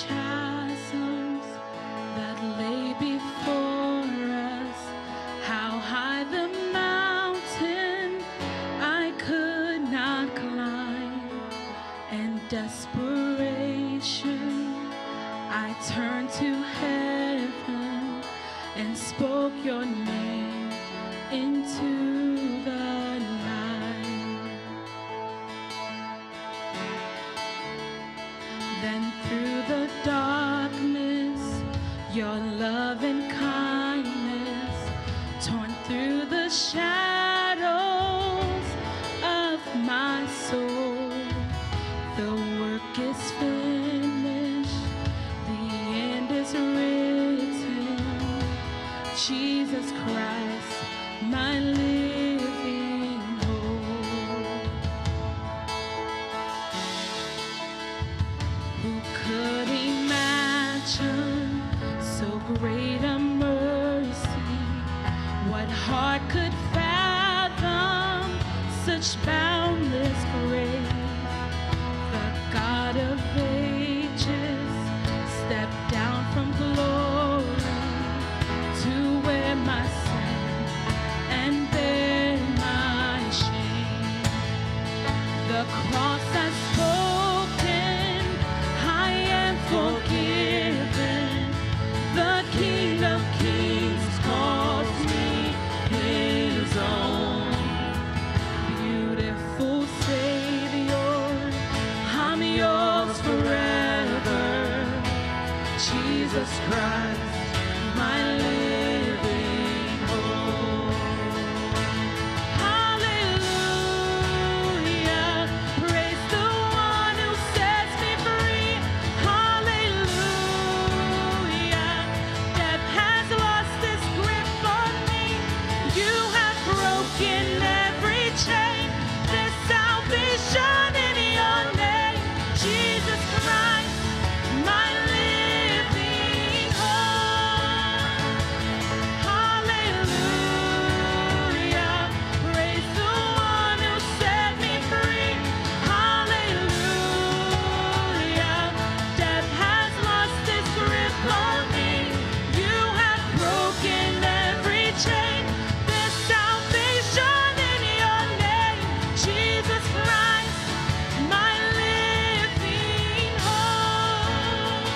chasms that lay before us, how high the mountain I could not climb. In desperation, I turned to heaven and spoke your name into the night. Then through the darkness, your love and kindness torn through the shadows of my soul. The work is finished, the end is written. Jesus Christ, my living hope. Who could imagine so great a mercy? What heart could fathom such boundless grace? The God of ages stepped down from glory to wear my sin and bear my shame. The cross has spoken, I am forgiven. The King of Kings calls me his own. Beautiful Savior, I'm yours forever. Jesus Christ, my living hope. Hallelujah, praise the one who sets me free. Hallelujah, death has lost its grip on me. You have broken every chain. There's salvation in your name, Jesus Christ, my living hope. Hallelujah, praise the one who set me free. Hallelujah, death has lost its grip on me. You have broken every chain. There's salvation in your name, Jesus Christ, my living hope.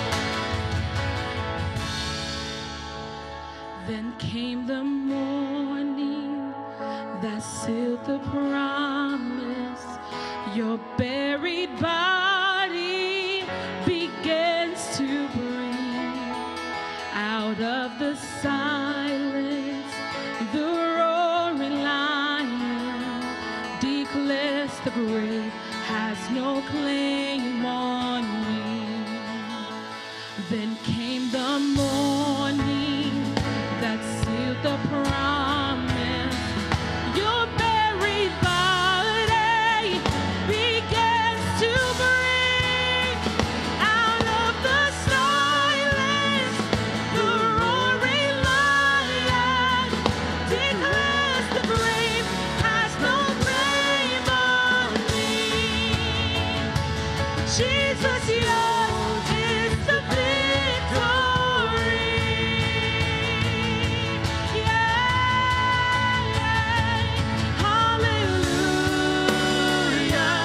Then came the morning that sealed the promise. Your buried body begins to breathe. Out of the silence, the roaring lion declares the grave has no claim on me. Then came the morning that sealed the promise. Your buried body begins to breathe. Out of the silence, the roaring lion declares the grave has no claim on me. Jesus, yours is the victory. Hallelujah,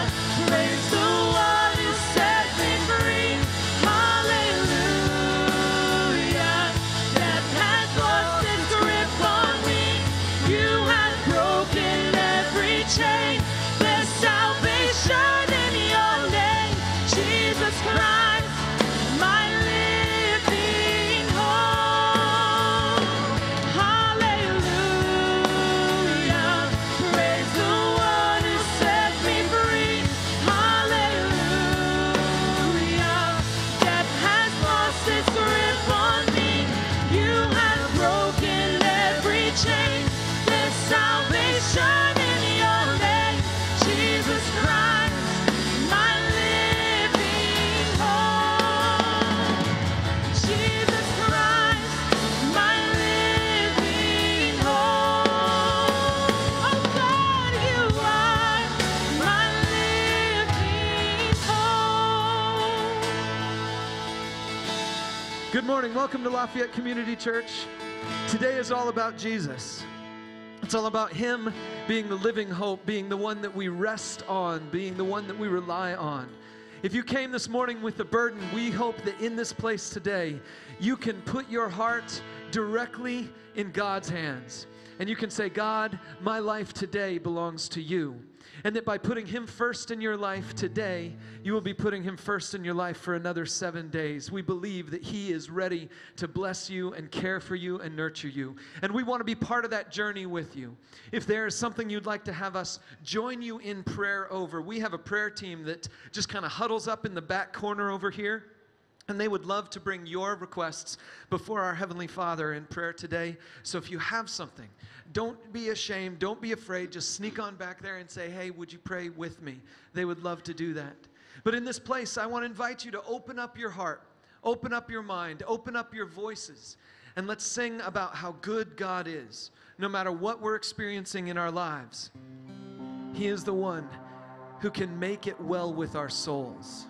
praise the one who set me free. Hallelujah, death has lost its grip on me. You have broken every chain. There's salvation in your name, Jesus Christ, my living hope. Hallelujah, praise the one who set me free. Hallelujah, death has lost its grip on me. You have broken every chain. There's salvation in your name, Jesus Christ, my living hope. Jesus Christ, my living hope. Oh God, you are my living hope. morning. Welcome to Lafayette Community Church. Today is all about Jesus. It's all about Him being the living hope, being the one that we rest on, being the one that we rely on. If you came this morning with a burden, we hope that in this place today, you can put your heart directly in God's hands. And you can say, God, my life today belongs to you. And that by putting Him first in your life today, you will be putting Him first in your life for another 7 days. We believe that He is ready to bless you and care for you and nurture you. And we want to be part of that journey with you. If there is something you'd like to have us join you in prayer over, we have a prayer team that just kind of huddles up in the back corner over here. And they would love to bring your requests before our Heavenly Father in prayer today. So if you have something, don't be ashamed, don't be afraid, just sneak on back there and say, hey, would you pray with me? They would love to do that. But in this place, I want to invite you to open up your heart, open up your mind, open up your voices, and let's sing about how good God is, no matter what we're experiencing in our lives. He is the one who can make it well with our souls.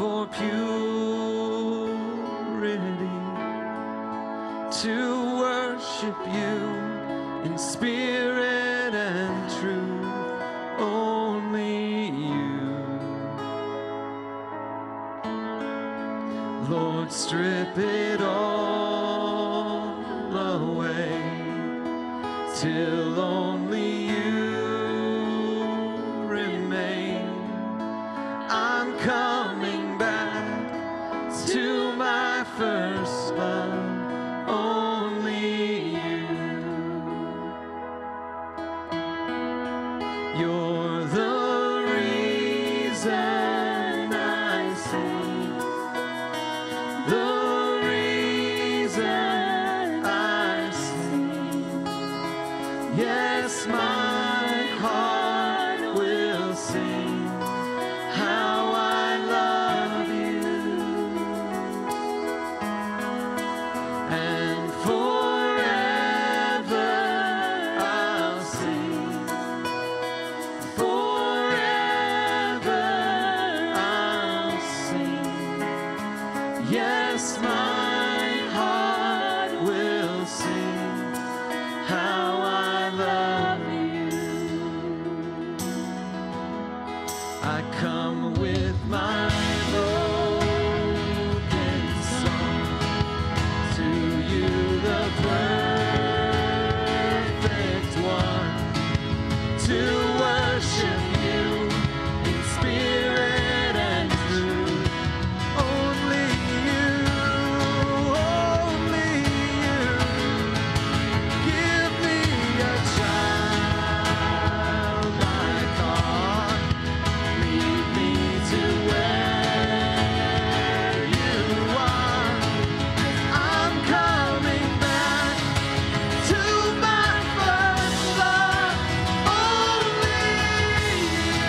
for purity, to worship you in spirit and truth, only you. Lord, strip it all away till only you remain. I'm coming back to my first love, only you. You're the reason I sing, the reason I sing. Yes, my heart will sing how I love you, and forever I'll sing, forever I'll sing. Yes, my heart will sing how I love you. I come with my broken song to you, the perfect one, to worship you in spirit and truth. Only you, only you. Give me a childlike heart, lead me to where you are. I'm coming back to my first love, only you.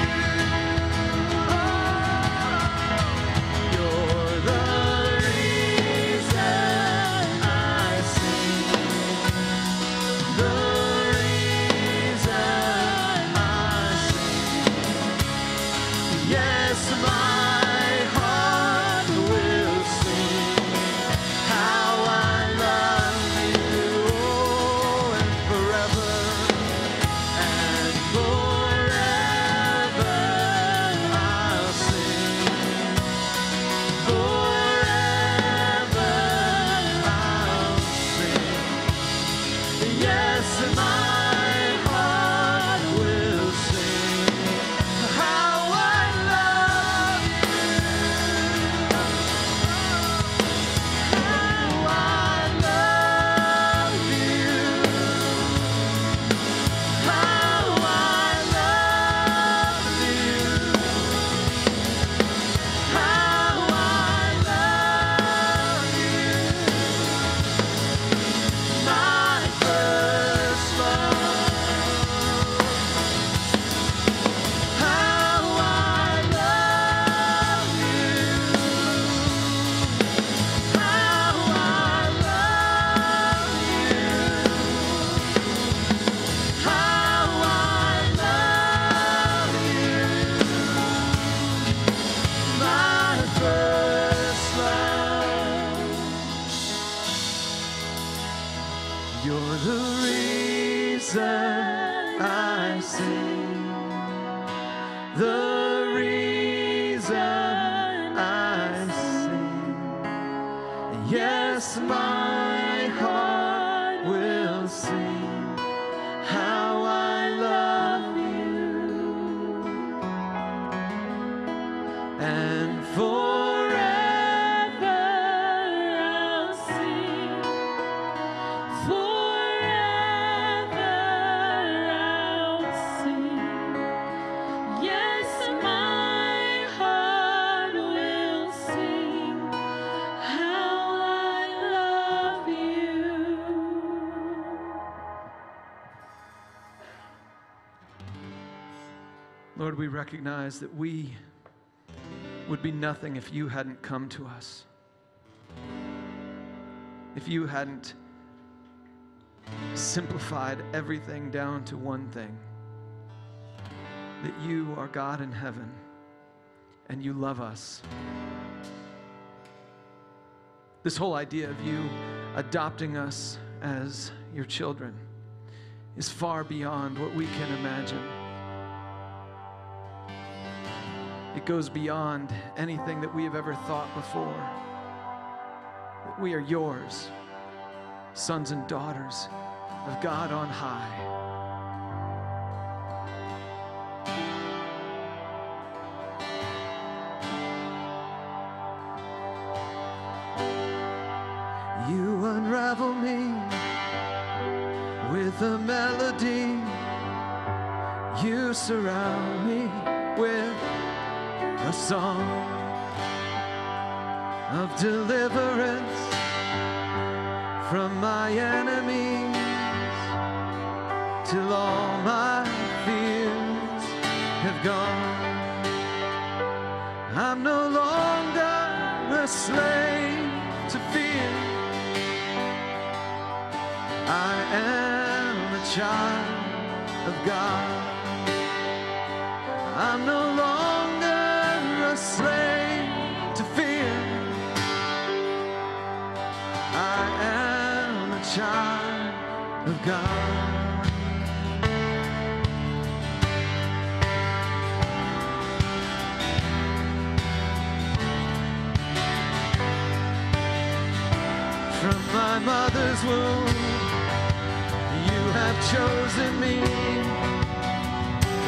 You're the reason I sing, the reason I sing. Yes, my heart will sing how I love you, oh, and forever I'll sing, forever I'll sing. Yes, my heart will sing how I love you, how I love you, how I love you, how I love you. My first love, how I love you, how I love you, how I love you. My first love. You're the reason I sing, the reason I sing. Yes, my heart will sing how I love you, and forever I'll sing, forever I'll sing. Yes, my heart will sing how I love you. Lord, we recognize that we would be nothing if you hadn't come to us, if you hadn't simplified everything down to one thing, that you are God in heaven and you love us This whole idea of you adopting us as your children is far beyond what we can imagine. It goes beyond anything that we have ever thought before. That we are yours, sons and daughters of God on high. You unravel me with a melody. You surround me with a song of deliverance from my enemies, till all my fears have gone. I'm no longer a slave to fear. I am a child of God. I'm no longer a slave to fear. I am a child of God. From my mother's womb, you have chosen me.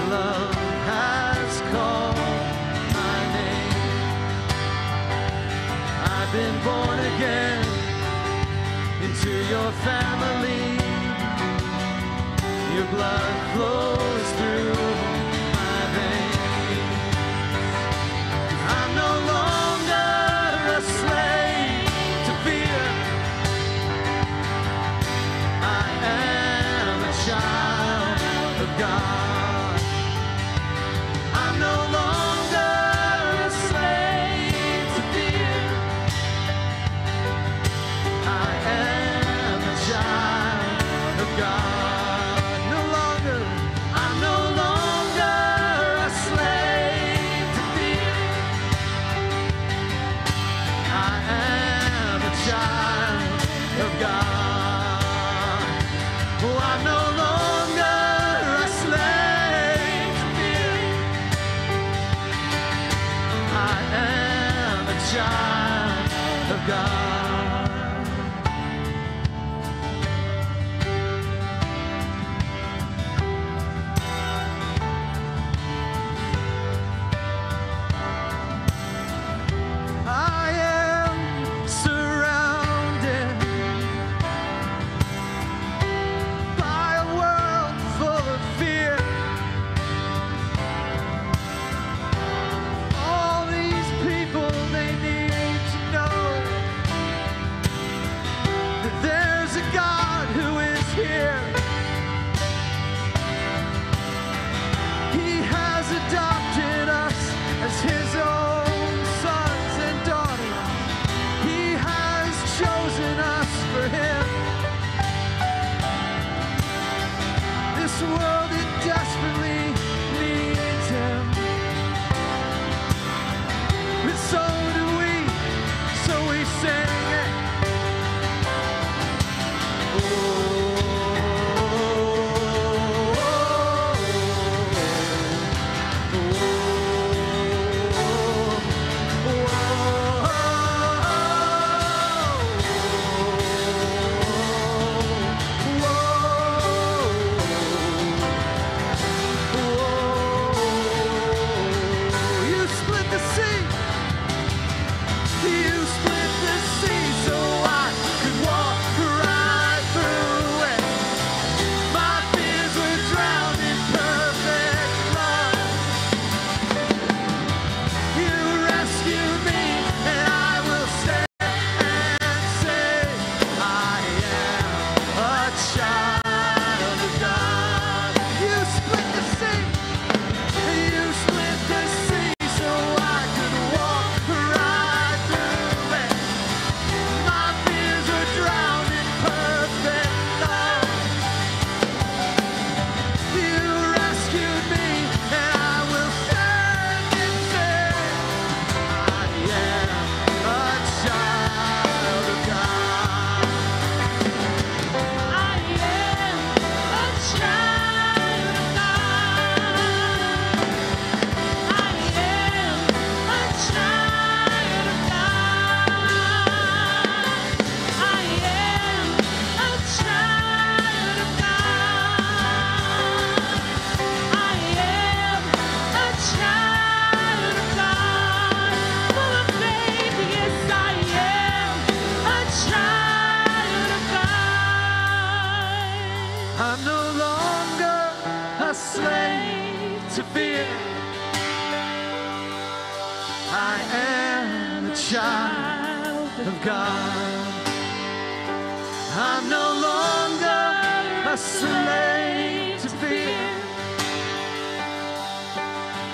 Love has called my name. I've been born again into your family. Your blood flows through my veins. I'm no longer a slave to fear. I am a child of God. I'm no longer a slave to fear. I am a child of God. No longer, I'm no longer a slave to fear. I am a child of God. Oh, I'm no longer a slave to fear. I am a child of God. I am surrounded by a world full of fear. All these people, they need to know of God. I'm no longer a slave to fear.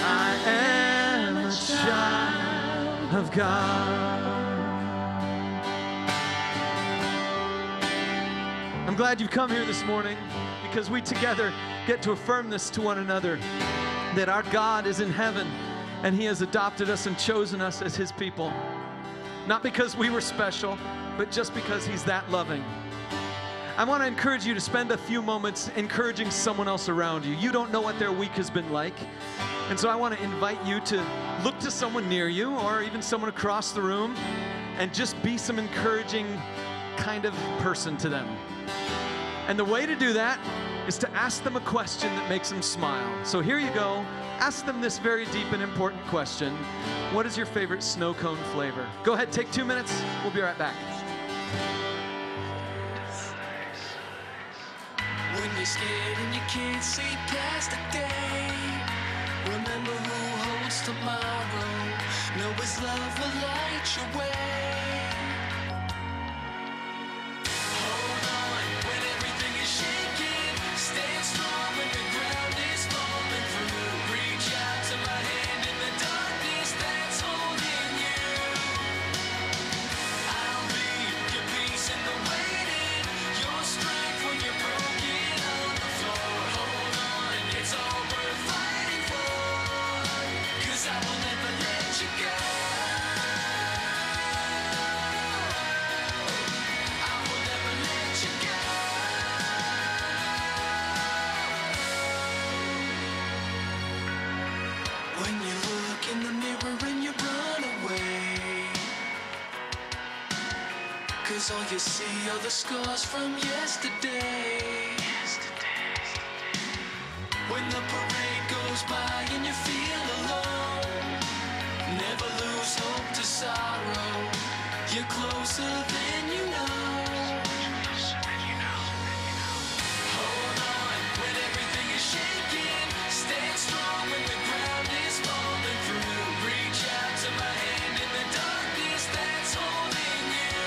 I am a child of God. I'm glad you've come here this morning because we together get to affirm this to one another, that our God is in heaven and He has adopted us and chosen us as His people. Not because we were special, but just because He's that loving. I want to encourage you to spend a few moments encouraging someone else around you. You don't know what their week has been like. And so I want to invite you to look to someone near you or even someone across the room and just be some encouraging kind of person to them. And the way to do that is to ask them a question that makes them smile. So here you go. Ask them this very deep and important question. What is your favorite snow cone flavor? Go ahead, take 2 minutes. We'll be right back. When you're scared and you can't see past the day, remember who holds tomorrow. Know His love will light your way. Hold on when everything is shaking. Stand strong when the ground is falling through. Reach out to my hand in the darkness that's holding you. I'll be your peace in the waiting, your strength when you're broken on the floor. Hold on, it's all worth fighting for, 'cause I will never let you go. I will never let you go. When you look in the mirror and you run away, 'cause all you see are the scars from yesterday. When the parade goes by and you feel alone, never lose hope to sorrow. You're closer than you know. Hold on when everything is shaking. Stand strong when the ground is falling through. Reach out to my hand in the darkness that's holding you.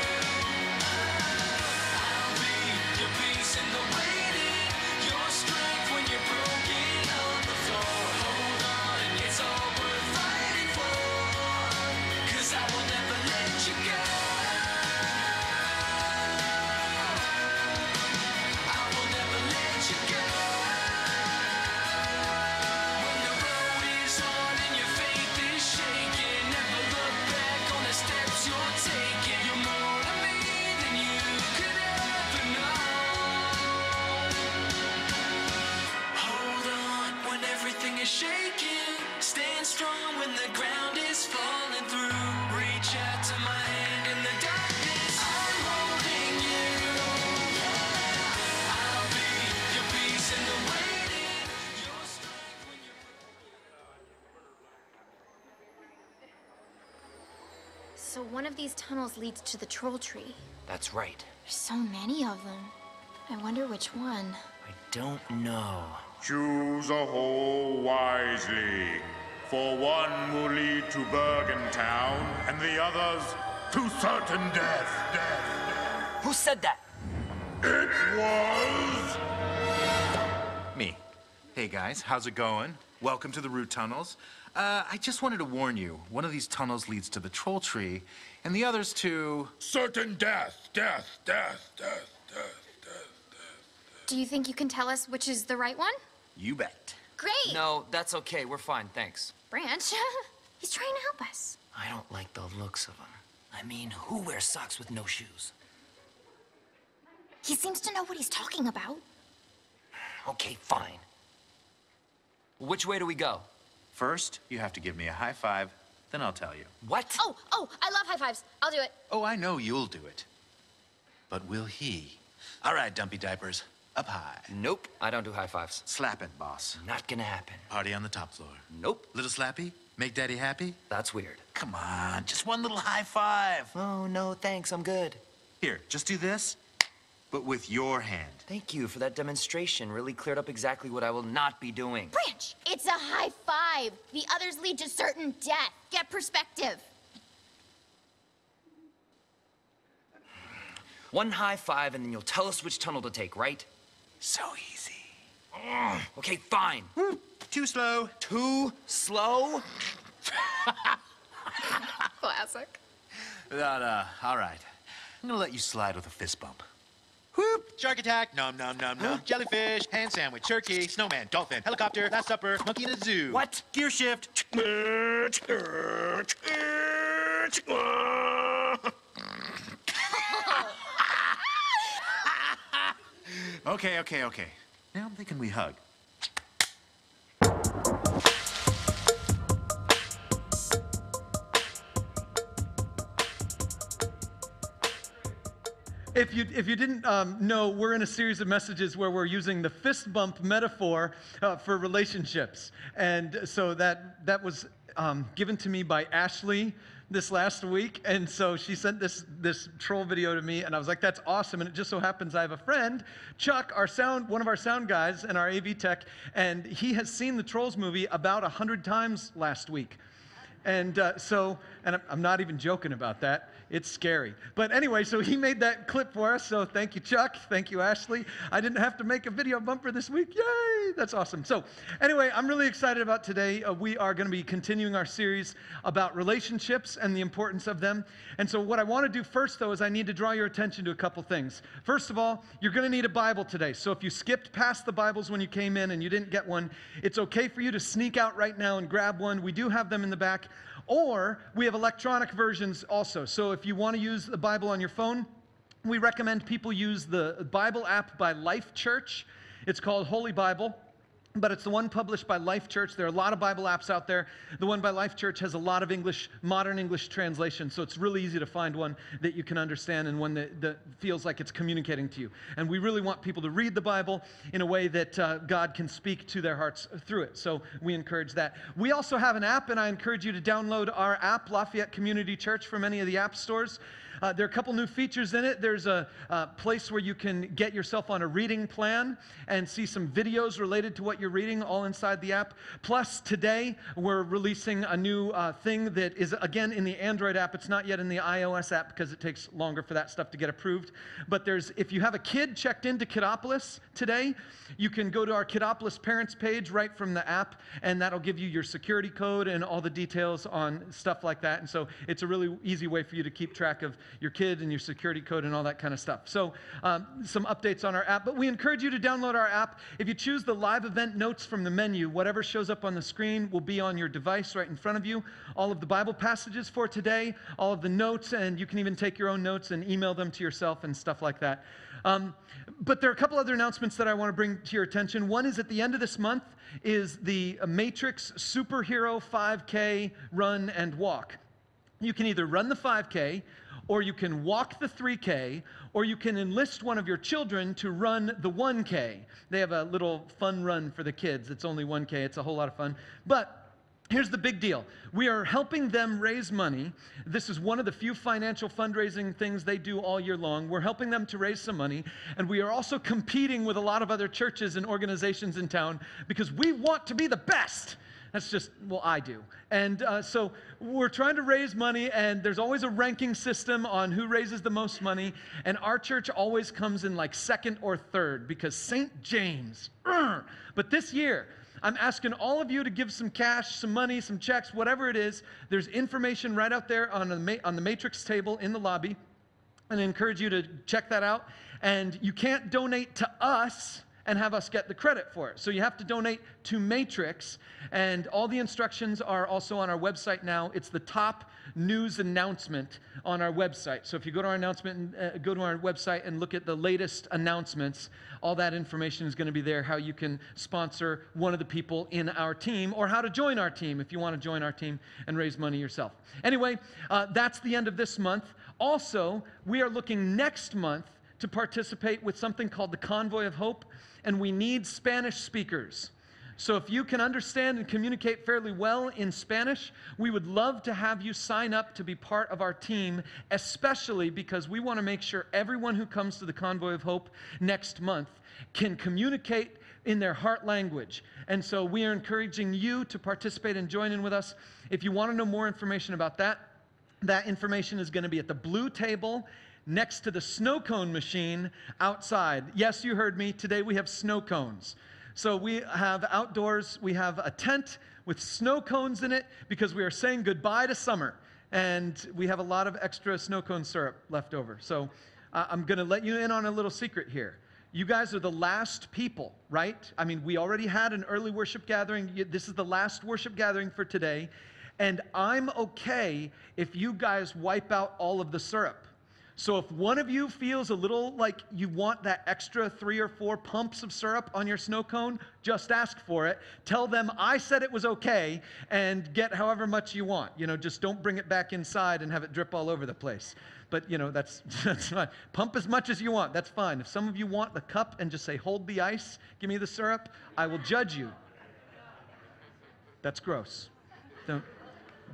I'll be your peace in the waiting, your strength when you're broken on the floor. Hold on, it's all worth fighting for, 'cause I will never let you go. I will never let you go. When the road is hard and your faith is shaking, never look back on the steps you're taking. You're more to me than you could ever know. Hold on when everything is shaking. Stand strong when the ground is falling through. Reach out to my hand in the darkness. I'm holding you. I'll be your peace in the waiting, your strength when you're. So one of these tunnels leads to the troll tree. That's right. There's so many of them. I wonder which one. I don't know. Choose a hole wisely, for one will lead to Bergen Town, and the others to certain death. Who said that? It was... Me. Hey guys, how's it going? Welcome to the root tunnels. I just wanted to warn you, one of these tunnels leads to the troll tree, and the others to... certain death. Do you think you can tell us which is the right one? You bet. Great! No, that's okay. We're fine, thanks. Branch, he's trying to help us. I don't like the looks of him. I mean, who wears socks with no shoes? He seems to know what he's talking about. Okay, fine. Which way do we go? First, you have to give me a high five, then I'll tell you. What? Oh, I love high fives. I'll do it. Oh, I know you'll do it. But will he? All right, dumpy diapers, up high. Nope, I don't do high fives. Slap it, boss. Not gonna happen. Party on the top floor. Nope, Little slappy, make daddy happy? that's weird. Come on, just one little high five. Oh, no, thanks, I'm good. Here, just do this, but with your hand. Thank you for that demonstration. Really cleared up exactly what I will not be doing. Branch, it's a high five. The others lead to certain death. Get perspective. One high five, and then you'll tell us which tunnel to take, right? So easy. Okay, fine. Too slow. Too slow? Classic. No, all right. I'm gonna let you slide with a fist bump. Whoop! Shark attack, nom nom nom nom. Jellyfish, hand sandwich, turkey, snowman, dolphin, helicopter, last supper, monkey in a zoo. What? Gear shift. Okay. Now I'm thinking we hug. If you didn't know, we're in a series of messages where we're using the fist bump metaphor for relationships. And so that was given to me by Ashley this last week. And so she sent this troll video to me, and I was like, that's awesome. And it just so happens I have a friend, Chuck, one of our sound guys and our AV tech, and he has seen the Trolls movie about 100 times last week. And I'm not even joking about that. It's scary. But anyway, so he made that clip for us. So thank you, Chuck. Thank you, Ashley. I didn't have to make a video bumper this week. Yay! That's awesome. So anyway, I'm really excited about today. We are going to be continuing our series about relationships and the importance of them. And so what I want to do first, though, is I need to draw your attention to a couple things. First of all, you're going to need a Bible today. So if you skipped past the Bibles when you came in and you didn't get one, it's okay for you to sneak out right now and grab one. We do have them in the back. Or we have electronic versions also. So if you want to use the Bible on your phone, we recommend people use the Bible app by Life Church. It's called Holy Bible, but it's the one published by Life Church. There are a lot of Bible apps out there. The one by Life Church has a lot of modern English translation, so it's really easy to find one that you can understand and one that feels like it's communicating to you. And we really want people to read the Bible in a way that God can speak to their hearts through it. So we encourage that. We also have an app, and I encourage you to download our app, Lafayette Community Church, from any of the app stores. There are a couple new features in it. There's a place where you can get yourself on a reading plan and see some videos related to what you're reading all inside the app. Plus, today, we're releasing a new thing that is, again, in the Android app. It's not yet in the iOS app because it takes longer for that stuff to get approved. But if you have a kid checked into Kidopolis today, you can go to our Kidopolis parents page right from the app, and that'll give you your security code and all the details on stuff like that. And so it's a really easy way for you to keep track of your kid and your security code and all that kind of stuff. So some updates on our app, but we encourage you to download our app. If you choose the live event notes from the menu, whatever shows up on the screen will be on your device right in front of you. All of the Bible passages for today, all of the notes, and you can even take your own notes and email them to yourself and stuff like that. But there are a couple other announcements that I want to bring to your attention. One is at the end of this month is the Matrix Superhero 5K Run and Walk. You can either run the 5K, or you can walk the 3K, or you can enlist one of your children to run the 1K. They have a little fun run for the kids. It's only 1K. It's a whole lot of fun. But here's the big deal. We are helping them raise money. This is one of the few financial fundraising things they do all year long. We're helping them to raise some money, and we are also competing with a lot of other churches and organizations in town because we want to be the best. That's just, well, I do. And so we're trying to raise money, and there's always a ranking system on who raises the most money, and our church always comes in like second or third because St. James. But this year, I'm asking all of you to give some cash, some money, some checks, whatever it is. There's information right out there on the Matrix table in the lobby, and I encourage you to check that out. And you can't donate to us and have us get the credit for it. So you have to donate to Matrix, and all the instructions are also on our website now. It's the top news announcement on our website. So if you go to our go to our website and look at the latest announcements, all that information is going to be there, how you can sponsor one of the people in our team, or how to join our team if you want to join our team and raise money yourself. Anyway, that's the end of this month. Also, we are looking next month to participate with something called the Convoy of Hope, and we need Spanish speakers. So if you can understand and communicate fairly well in Spanish, we would love to have you sign up to be part of our team, especially because we want to make sure everyone who comes to the Convoy of Hope next month can communicate in their heart language. And so we are encouraging you to participate and join in with us. If you want to know more information about that, that information is going to be at the blue table next to the snow cone machine outside. Yes, you heard me. Today we have snow cones. So we have outdoors, we have a tent with snow cones in it because we are saying goodbye to summer. And we have a lot of extra snow cone syrup left over. So I'm going to let you in on a little secret here. You guys are the last people, right? I mean, we already had an early worship gathering. This is the last worship gathering for today. And I'm okay if you guys wipe out all of the syrup. So if one of you feels a little like you want that extra 3 or 4 pumps of syrup on your snow cone, just ask for it. Tell them I said it was okay and get however much you want. Just don't bring it back inside and have it drip all over the place. But, that's fine. Pump as much as you want. That's fine. If some of you want the cup and just say, hold the ice, give me the syrup, I will judge you. That's gross.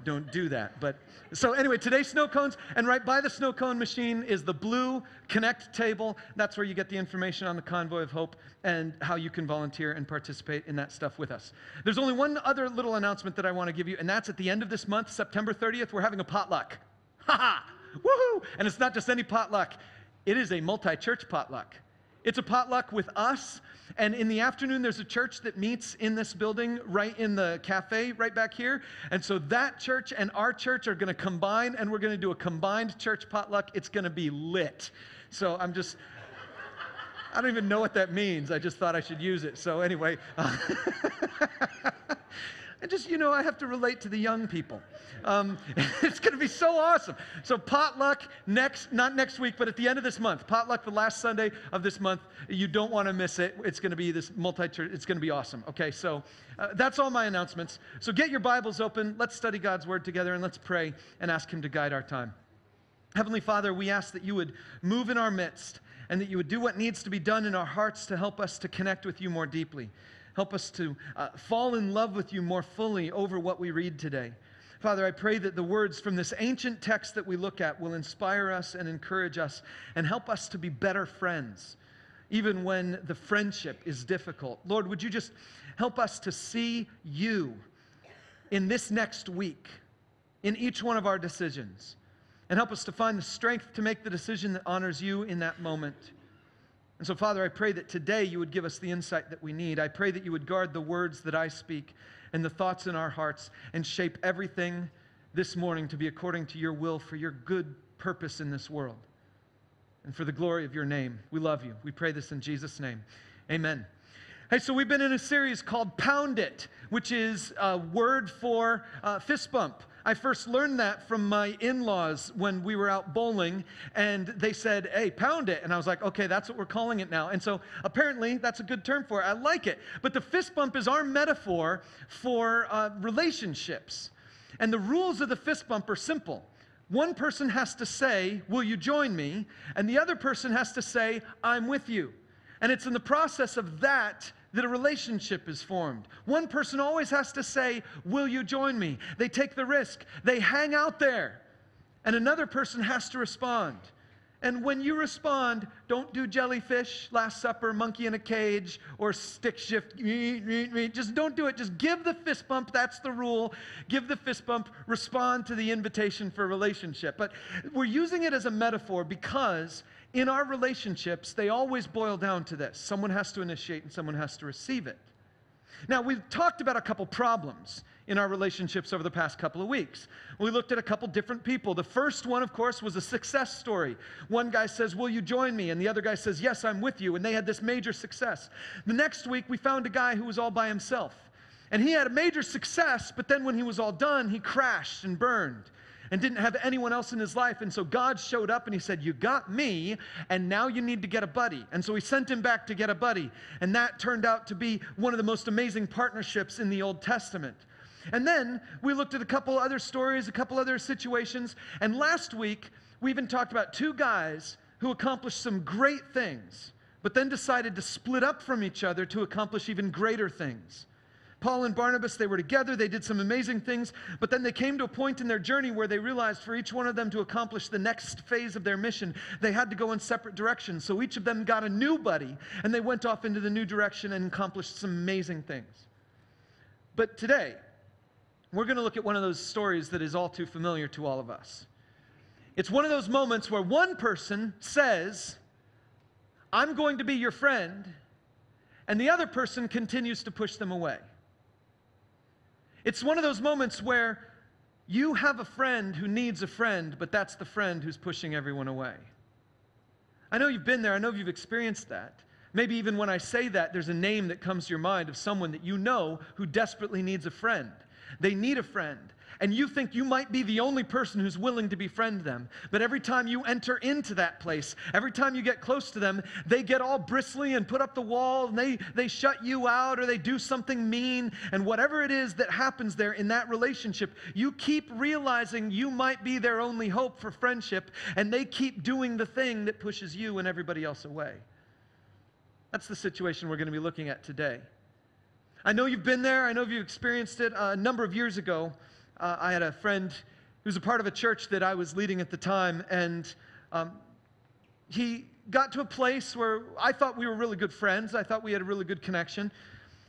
Don't do that. But so anyway, today's snow cones, and right by the snow cone machine is the blue Connect table. That's where you get the information on the Convoy of Hope and how you can volunteer and participate in that stuff with us. There's only one other little announcement that I want to give you, and that's at the end of this month, September 30th, we're having a potluck. Ha ha! Woohoo! And it's not just any potluck. It is a multi-church potluck. It's a potluck with us, and in the afternoon, there's a church that meets in this building right in the cafe right back here. And so that church and our church are going to combine, and we're going to do a combined church potluck. It's going to be lit. So I don't even know what that means. I just thought I should use it. So anyway, I have to relate to the young people. It's going to be so awesome. So potluck not next week, but at the end of this month. Potluck the last Sunday of this month. You don't want to miss it. It's going to be this multi-church. It's going to be awesome. Okay, so that's all my announcements. So get your Bibles open. Let's study God's Word together, and let's pray and ask Him to guide our time. Heavenly Father, we ask that you would move in our midst and that you would do what needs to be done in our hearts to help us to connect with you more deeply. Help us to fall in love with you more fully over what we read today. Father, I pray that the words from this ancient text that we look at will inspire us and encourage us and help us to be better friends, even when the friendship is difficult. Lord, would you just help us to see you in this next week, in each one of our decisions, and help us to find the strength to make the decision that honors you in that moment. And so, Father, I pray that today you would give us the insight that we need. I pray that you would guard the words that I speak and the thoughts in our hearts and shape everything this morning to be according to your will for your good purpose in this world and for the glory of your name. We love you. We pray this in Jesus' name. Amen. Hey, so we've been in a series called Pound It, which is a word for fist bump. I first learned that from my in-laws when we were out bowling, and they said, hey, pound it. And I was like, okay, that's what we're calling it now. And so apparently that's a good term for it. I like it. But the fist bump is our metaphor for relationships. And the rules of the fist bump are simple. One person has to say, will you join me? And the other person has to say, I'm with you. And it's in the process of that a relationship is formed. One person always has to say, will you join me? They take the risk. They hang out there. And another person has to respond. And when you respond, don't do jellyfish, Last Supper, monkey in a cage, or stick shift. Just don't do it. Just give the fist bump. That's the rule. Give the fist bump. Respond to the invitation for a relationship. But we're using it as a metaphor because in our relationships, they always boil down to this. Someone has to initiate and someone has to receive it. Now, we've talked about a couple problems in our relationships over the past couple of weeks. We looked at a couple different people. The first one, of course, was a success story. One guy says, will you join me? And the other guy says, yes, I'm with you. And they had this major success. The next week, we found a guy who was all by himself. And he had a major success, but then when he was all done, he crashed and burned and didn't have anyone else in his life. And so God showed up and he said, you got me, and now you need to get a buddy. And so he sent him back to get a buddy. And that turned out to be one of the most amazing partnerships in the Old Testament. And then we looked at a couple other stories, a couple other situations. And last week, we even talked about two guys who accomplished some great things, but then decided to split up from each other to accomplish even greater things. Paul and Barnabas, they were together, they did some amazing things, but then they came to a point in their journey where they realized for each one of them to accomplish the next phase of their mission, they had to go in separate directions. So each of them got a new buddy, and they went off into the new direction and accomplished some amazing things. But today, we're going to look at one of those stories that is all too familiar to all of us. It's one of those moments where one person says, I'm going to be your friend, and the other person continues to push them away. It's one of those moments where you have a friend who needs a friend, but that's the friend who's pushing everyone away. I know you've been there. I know you've experienced that. Maybe even when I say that, there's a name that comes to your mind of someone that you know who desperately needs a friend. They need a friend. And you think you might be the only person who's willing to befriend them. But every time you enter into that place, every time you get close to them, they get all bristly and put up the wall, and they shut you out, or they do something mean. And whatever it is that happens there in that relationship, you keep realizing you might be their only hope for friendship, and they keep doing the thing that pushes you and everybody else away. That's the situation we're going to be looking at today. I know you've been there. I know you've experienced it. A number of years ago, I had a friend who was a part of a church that I was leading at the time, and he got to a place where I thought we were really good friends. I thought we had a really good connection.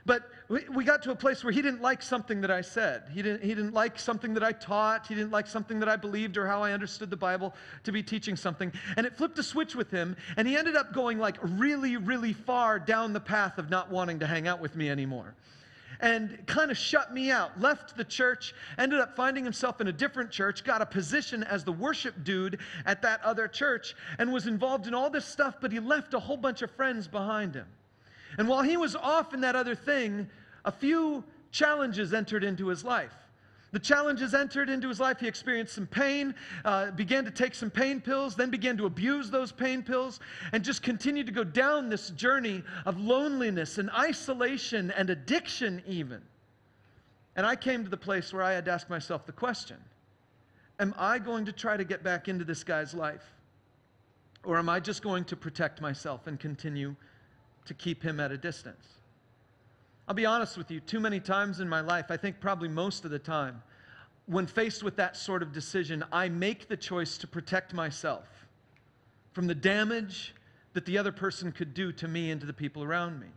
But we got to a place where he didn't like something that I said. He didn't like something that I taught. He didn't like something that I believed or how I understood the Bible to be teaching something. And it flipped a switch with him, and he ended up going like really, really far down the path of not wanting to hang out with me anymore. And kind of shut me out, left the church, ended up finding himself in a different church, got a position as the worship dude at that other church, and was involved in all this stuff, but he left a whole bunch of friends behind him. And while he was off in that other thing, a few challenges entered into his life. The challenges entered into his life. He experienced some pain, began to take some pain pills, then began to abuse those pain pills, and just continued to go down this journey of loneliness and isolation and addiction even. And I came to the place where I had to ask myself the question, am I going to try to get back into this guy's life? Or am I just going to protect myself and continue to keep him at a distance? I'll be honest with you, too many times in my life, I think probably most of the time, when faced with that sort of decision, I make the choice to protect myself from the damage that the other person could do to me and to the people around me.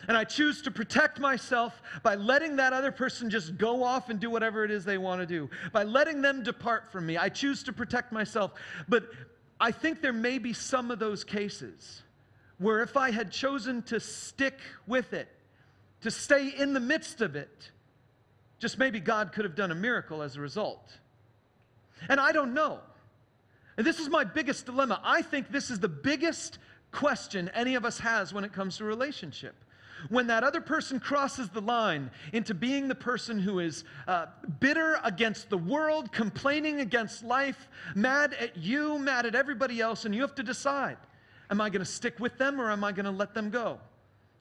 And I choose to protect myself by letting that other person just go off and do whatever it is they want to do, by letting them depart from me. I choose to protect myself. But I think there may be some of those cases where if I had chosen to stick with it, to stay in the midst of it, just maybe God could have done a miracle as a result. And I don't know. And this is my biggest dilemma. I think this is the biggest question any of us has when it comes to a relationship. When that other person crosses the line into being the person who is bitter against the world, complaining against life, mad at you, mad at everybody else, and you have to decide, am I going to stick with them or am I going to let them go?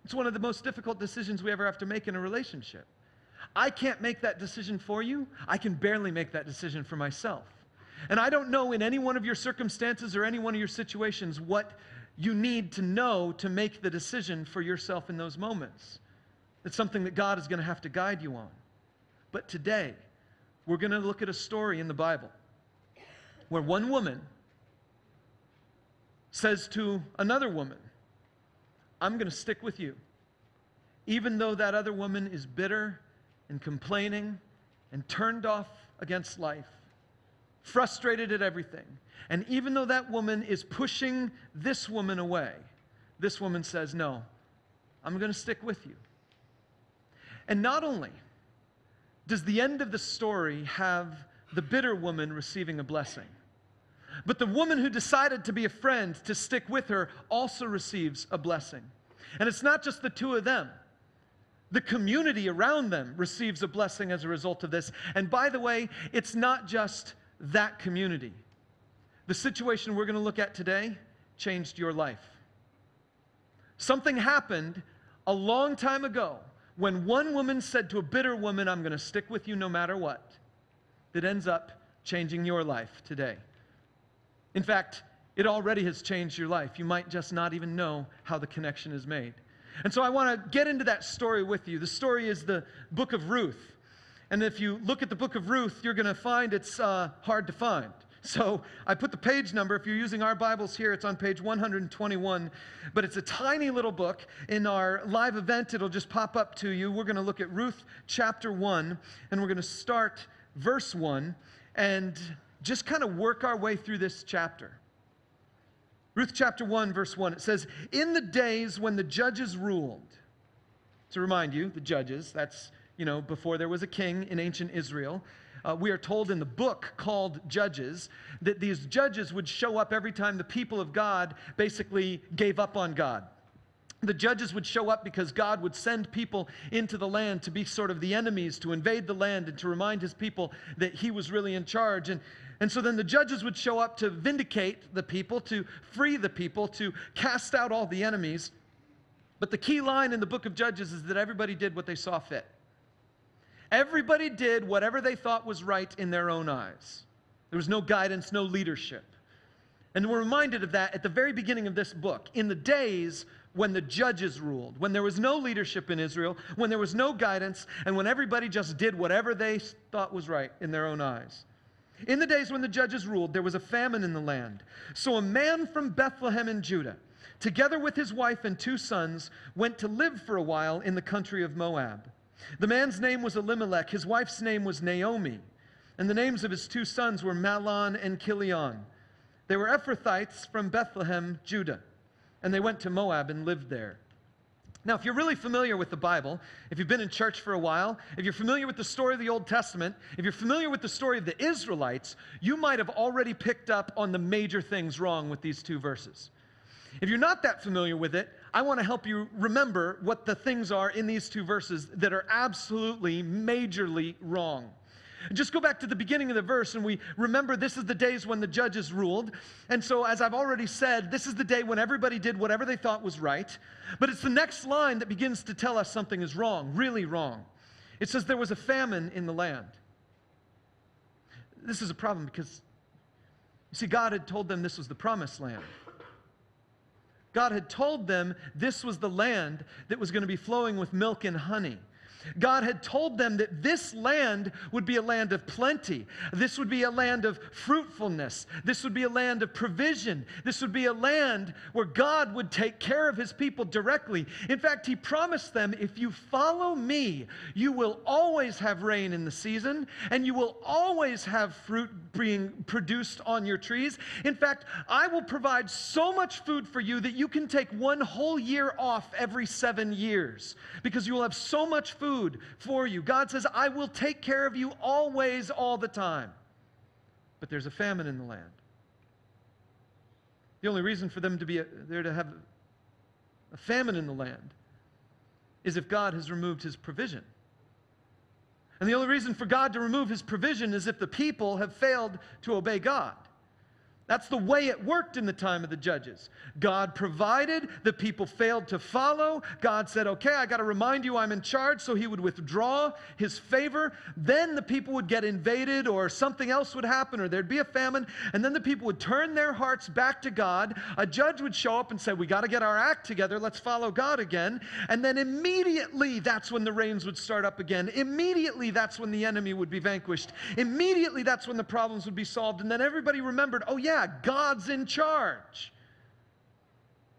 It's one of the most difficult decisions we ever have to make in a relationship. I can't make that decision for you. I can barely make that decision for myself. And I don't know in any one of your circumstances or any one of your situations what you need to know to make the decision for yourself in those moments. It's something that God is going to have to guide you on. But today, we're going to look at a story in the Bible where one woman says to another woman, I'm going to stick with you. Even though that other woman is bitter and complaining and turned off against life, frustrated at everything. And even though that woman is pushing this woman away, this woman says, no, I'm going to stick with you. And not only does the end of the story have the bitter woman receiving a blessing, but the woman who decided to be a friend, to stick with her, also receives a blessing. And it's not just the two of them. The community around them receives a blessing as a result of this. And by the way, it's not just that community. The situation we're going to look at today changed your life. Something happened a long time ago when one woman said to a bitter woman, I'm going to stick with you no matter what, that ends up changing your life today. In fact, it already has changed your life. You might just not even know how the connection is made. And so I want to get into that story with you. The story is the book of Ruth. And if you look at the book of Ruth, you're going to find it's hard to find. So I put the page number. If you're using our Bibles here, it's on page 121. But it's a tiny little book. In our live event, it'll just pop up to you. We're going to look at Ruth chapter 1, and we're going to start verse 1. And just kind of work our way through this chapter. Ruth chapter 1, verse 1, it says, "In the days when the judges ruled," to remind you, the judges, that's, before there was a king in ancient Israel. We are told in the book called Judges that these judges would show up every time the people of God basically gave up on God. The judges would show up because God would send people into the land to be sort of the enemies, to invade the land and to remind his people that he was really in charge. And so then the judges would show up to vindicate the people, to free the people, to cast out all the enemies. But the key line in the book of Judges is that everybody did what they saw fit. Everybody did whatever they thought was right in their own eyes. There was no guidance, no leadership. And we're reminded of that at the very beginning of this book. In the days when the judges ruled, when there was no leadership in Israel, when there was no guidance, and when everybody just did whatever they thought was right in their own eyes. In the days when the judges ruled, there was a famine in the land. So a man from Bethlehem in Judah, together with his wife and 2 sons, went to live for a while in the country of Moab. The man's name was Elimelech, his wife's name was Naomi, and the names of his 2 sons were Mahlon and Chilion. They were Ephrathites from Bethlehem, Judah, and they went to Moab and lived there. Now, if you're really familiar with the Bible, if you've been in church for a while, if you're familiar with the story of the Old Testament, if you're familiar with the story of the Israelites, you might have already picked up on the major things wrong with these 2 verses. If you're not that familiar with it, I want to help you remember what the things are in these 2 verses that are absolutely, majorly wrong. Just go back to the beginning of the verse and we remember this is the days when the judges ruled. And so as I've already said, this is the day when everybody did whatever they thought was right. But it's the next line that begins to tell us something is wrong, really wrong. It says there was a famine in the land. This is a problem because, you see, God had told them this was the promised land. God had told them this was the land that was going to be flowing with milk and honey. God had told them that this land would be a land of plenty. This would be a land of fruitfulness. This would be a land of provision. This would be a land where God would take care of his people directly. In fact, he promised them, if you follow me, you will always have rain in the season, and you will always have fruit being produced on your trees. In fact, I will provide so much food for you that you can take 1 whole year off every 7 years because you will have so much food for you. God says, I will take care of you always, all the time. But there's a famine in the land. The only reason for them to be there to have a famine in the land is if God has removed his provision. And the only reason for God to remove his provision is if the people have failed to obey God. That's the way it worked in the time of the judges. God provided, the people failed to follow. God said, okay, I got to remind you I'm in charge, so he would withdraw his favor. Then the people would get invaded or something else would happen or there'd be a famine, and then the people would turn their hearts back to God. A judge would show up and say, we got to get our act together, let's follow God again. And then immediately that's when the rains would start up again. Immediately that's when the enemy would be vanquished. Immediately that's when the problems would be solved. And then everybody remembered, oh yeah, God's in charge.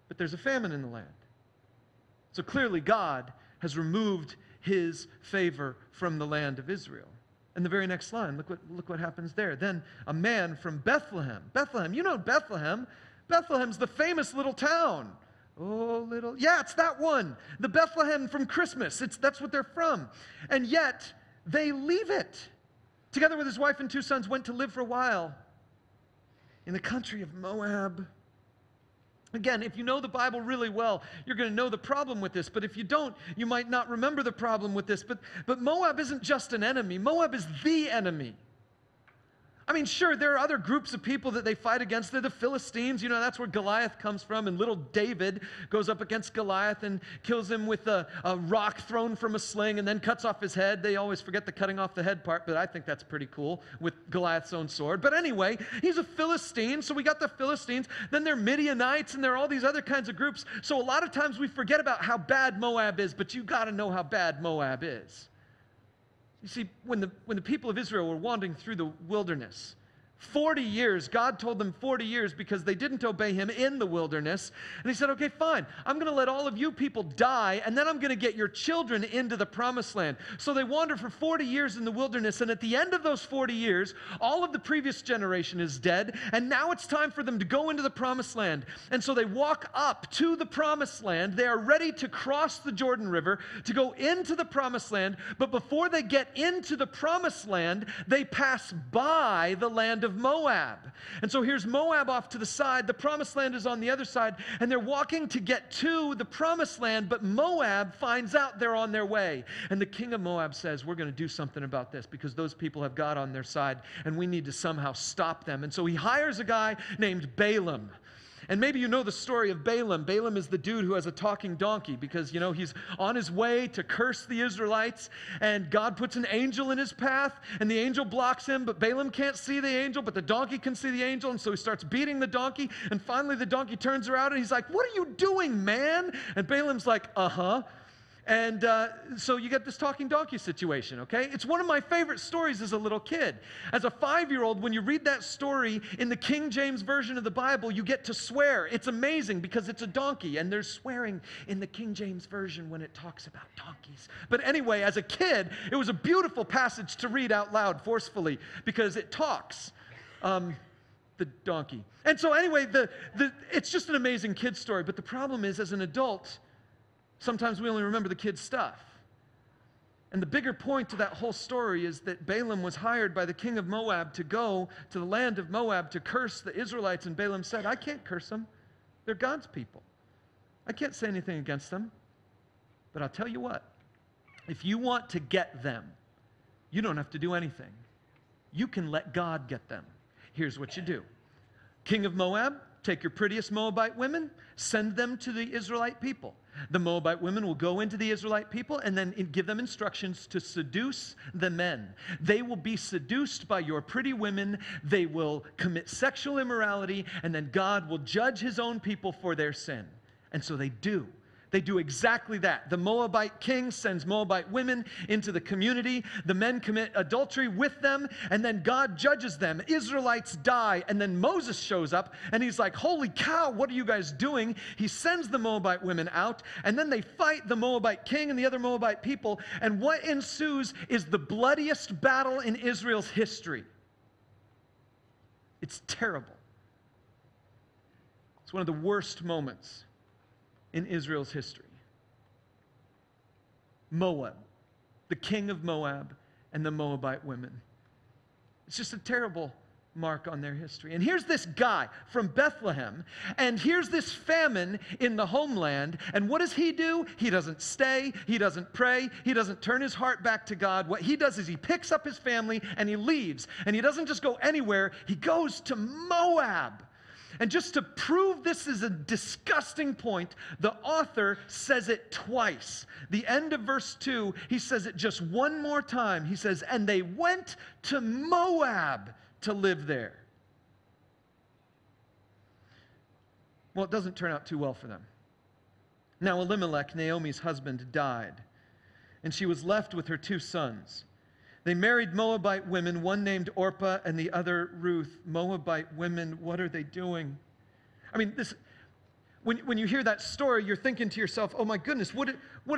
But there's a famine in the land. So clearly God has removed his favor from the land of Israel. And the very next line, look what happens there. Then a man from Bethlehem. Bethlehem, you know Bethlehem. Bethlehem's the famous little town. Yeah, it's that one. The Bethlehem from Christmas. That's what they're from. And yet they leave it. Together with his wife and 2 sons went to live for a while in the country of Moab. Again, if you know the Bible really well, you're going to know the problem with this. But if you don't, you might not remember the problem with this. But Moab isn't just an enemy. Moab is the enemy. I mean, sure, there are other groups of people that they fight against. They're the Philistines. You know, that's where Goliath comes from. And little David goes up against Goliath and kills him with a rock thrown from a sling and then cuts off his head. They always forget the cutting off the head part, but I think that's pretty cool with Goliath's own sword. But anyway, he's a Philistine, so we got the Philistines. Then there are Midianites, and there are all these other kinds of groups. So a lot of times we forget about how bad Moab is, but you got to know how bad Moab is. You see, when the people of Israel were wandering through the wilderness 40 years. God told them 40 years because they didn't obey him in the wilderness. And he said, okay, fine. I'm going to let all of you people die, and then I'm going to get your children into the promised land. So they wander for 40 years in the wilderness, and at the end of those 40 years, all of the previous generation is dead, and now it's time for them to go into the promised land. And so they walk up to the promised land. They are ready to cross the Jordan River to go into the promised land, but before they get into the promised land, they pass by the land of Moab. And so here's Moab off to the side. The promised land is on the other side, and they're walking to get to the promised land, but Moab finds out they're on their way. And the king of Moab says, we're going to do something about this because those people have God on their side, and we need to somehow stop them. And so he hires a guy named Balaam. And maybe you know the story of Balaam. Balaam is the dude who has a talking donkey because, he's on his way to curse the Israelites, and God puts an angel in his path, and the angel blocks him, but Balaam can't see the angel, but the donkey can see the angel, and so he starts beating the donkey, and finally the donkey turns around, and he's like, what are you doing, man? And Balaam's like, uh-huh. And so you get this talking donkey situation, okay? It's one of my favorite stories as a little kid. As a 5-year-old, when you read that story in the King James Version of the Bible, you get to swear. It's amazing because it's a donkey, and there's swearing in the King James Version when it talks about donkeys. But anyway, as a kid, it was a beautiful passage to read out loud forcefully because it talks. The donkey. And so anyway, it's just an amazing kid story, but the problem is, as an adult, sometimes we only remember the kids' stuff. And the bigger point to that whole story is that Balaam was hired by the king of Moab to go to the land of Moab to curse the Israelites. And Balaam said, I can't curse them. They're God's people. I can't say anything against them. But I'll tell you what, if you want to get them, you don't have to do anything. You can let God get them. Here's what you do. King of Moab, take your prettiest Moabite women, send them to the Israelite people. The Moabite women will go into the Israelite people and then give them instructions to seduce the men. They will be seduced by your pretty women. They will commit sexual immorality, and then God will judge his own people for their sin. And so they do. They do exactly that. The Moabite king sends Moabite women into the community. The men commit adultery with them, and then God judges them. Israelites die, and then Moses shows up, and he's like, holy cow, what are you guys doing? He sends the Moabite women out, and then they fight the Moabite king and the other Moabite people, and what ensues is the bloodiest battle in Israel's history. It's terrible. It's one of the worst moments in Israel's history. Moab, the king of Moab, and the Moabite women. It's just a terrible mark on their history. And here's this guy from Bethlehem, and here's this famine in the homeland, and what does he do? He doesn't stay, he doesn't pray, he doesn't turn his heart back to God. What he does is he picks up his family and he leaves, and he doesn't just go anywhere, he goes to Moab. And just to prove this is a disgusting point, the author says it twice. The end of verse 2, he says it just one more time. He says, and they went to Moab to live there. Well, it doesn't turn out too well for them. Now Elimelech, Naomi's husband, died, and she was left with her 2 sons. They married Moabite women, one named Orpah and the other Ruth. Moabite women, what are they doing? I mean, when you hear that story, you're thinking to yourself, oh my goodness, what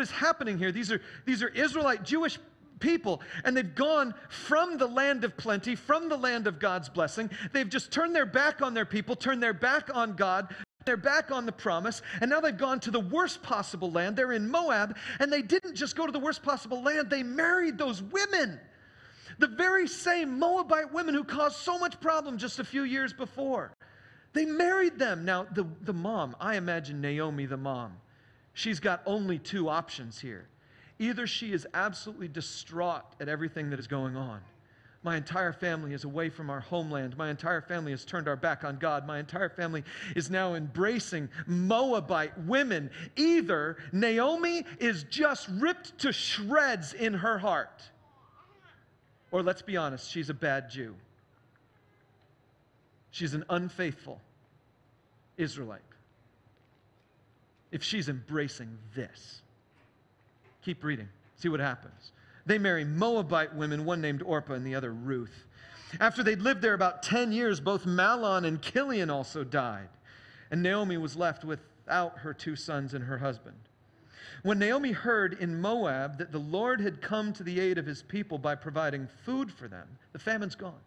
is happening here? These are Israelite Jewish people, and they've gone from the land of plenty, from the land of God's blessing. They've just turned their back on their people, turned their back on God, they're back on the promise, and now they've gone to the worst possible land. They're in Moab, and they didn't just go to the worst possible land, they married those women. The very same Moabite women who caused so much problem just a few years before. They married them. Now, the mom, I imagine Naomi, the mom, she's got only 2 options here. Either she is absolutely distraught at everything that is going on. My entire family is away from our homeland. My entire family has turned our back on God. My entire family is now embracing Moabite women. Either Naomi is just ripped to shreds in her heart, or let's be honest, she's a bad Jew. She's an unfaithful Israelite. If she's embracing this. Keep reading. See what happens. They marry Moabite women, one named Orpah and the other Ruth. After they'd lived there about 10 years, both Mahlon and Chilion also died, and Naomi was left without her 2 sons and her husband. When Naomi heard in Moab that the Lord had come to the aid of his people by providing food for them, the famine's gone.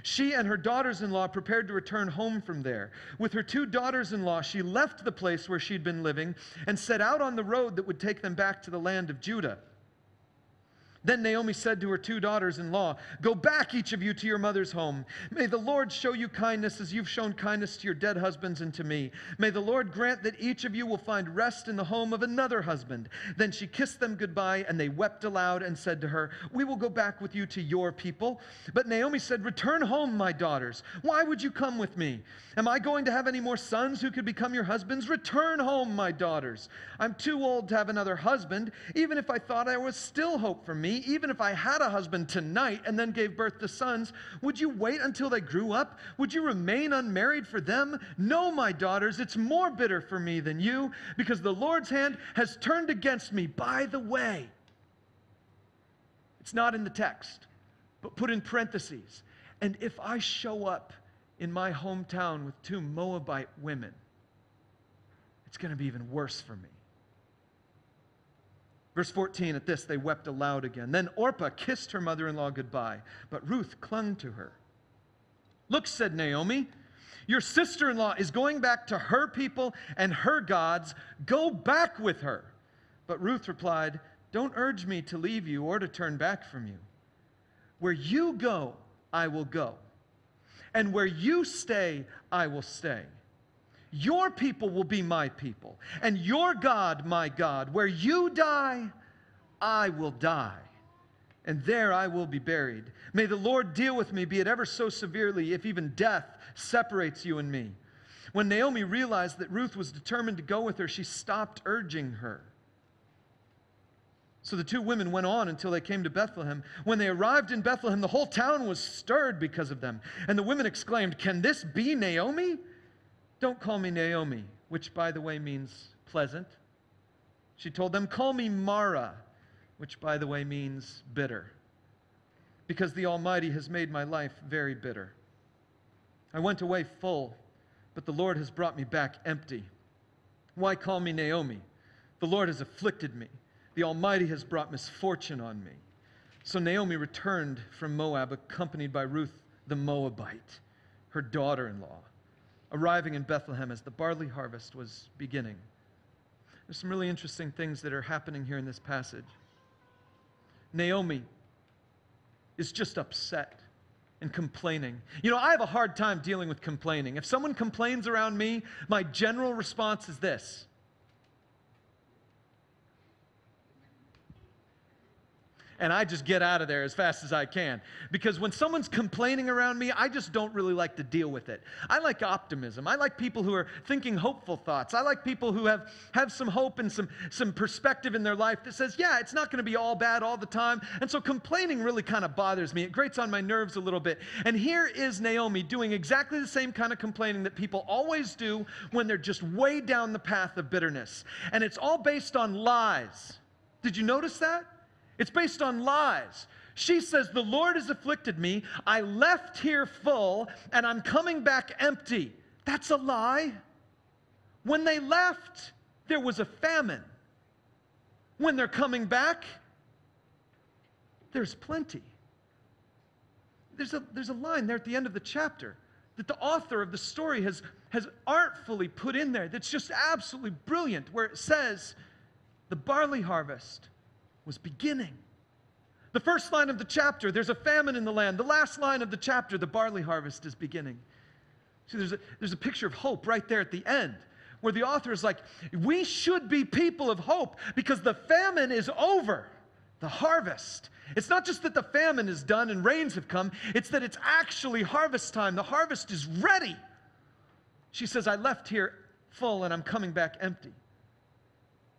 She and her daughters-in-law prepared to return home from there. With her 2 daughters-in-law, she left the place where she'd been living and set out on the road that would take them back to the land of Judah. Then Naomi said to her 2 daughters-in-law, "Go back, each of you, to your mother's home. May the Lord show you kindness as you've shown kindness to your dead husbands and to me. May the Lord grant that each of you will find rest in the home of another husband." Then she kissed them goodbye, and they wept aloud and said to her, "We will go back with you to your people." But Naomi said, "Return home, my daughters. Why would you come with me? Am I going to have any more sons who could become your husbands? Return home, my daughters. I'm too old to have another husband. Even if I thought there was still hope for me, even if I had a husband tonight and then gave birth to sons, would you wait until they grew up? Would you remain unmarried for them? No, my daughters, it's more bitter for me than you, because the Lord's hand has turned against me. By the way, it's not in the text, but put in parentheses. And if I show up in my hometown with 2 Moabite women, it's going to be even worse for me. Verse 14, at this, they wept aloud again. Then Orpah kissed her mother-in-law goodbye, but Ruth clung to her. "Look," said Naomi, "your sister-in-law is going back to her people and her gods. Go back with her." But Ruth replied, "Don't urge me to leave you or to turn back from you. Where you go, I will go, and where you stay, I will stay. Your people will be my people, and your God my God. Where you die, I will die, and there I will be buried. May the Lord deal with me, be it ever so severely, if even death separates you and me." When Naomi realized that Ruth was determined to go with her, she stopped urging her. So the 2 women went on until they came to Bethlehem. When they arrived in Bethlehem, the whole town was stirred because of them. And the women exclaimed, "Can this be Naomi? Don't call me Naomi," which, by the way, means pleasant. She told them, "Call me Mara," which, by the way, means bitter, because the Almighty has made my life very bitter. I went away full, but the Lord has brought me back empty. Why call me Naomi? The Lord has afflicted me. The Almighty has brought misfortune on me. So Naomi returned from Moab, accompanied by Ruth the Moabite, her daughter-in-law, arriving in Bethlehem as the barley harvest was beginning. There's some really interesting things that are happening here in this passage. Naomi is just upset and complaining. You know, I have a hard time dealing with complaining. If someone complains around me, my general response is this: and I just get out of there as fast as I can. Because when someone's complaining around me, I just don't really like to deal with it. I like optimism. I like people who are thinking hopeful thoughts. I like people who have some hope and some perspective in their life that says, yeah, it's not going to be all bad all the time. And so complaining really kind of bothers me. It grates on my nerves a little bit. And here is Naomi doing exactly the same kind of complaining that people always do when they're just way down the path of bitterness. And it's all based on lies. Did you notice that? It's based on lies. She says, the Lord has afflicted me. I left here full, and I'm coming back empty. That's a lie. When they left, there was a famine. When they're coming back, there's plenty. There's a line there at the end of the chapter that the author of the story has artfully put in there that's just absolutely brilliant, where it says, the barley harvest was beginning. The first line of the chapter, there's a famine in the land. The last line of the chapter, the barley harvest is beginning. See, there's a picture of hope right there at the end, where the author is like, we should be people of hope because the famine is over. The harvest. It's not just that the famine is done and rains have come, it's that it's actually harvest time. The harvest is ready. She says, I left here full and I'm coming back empty.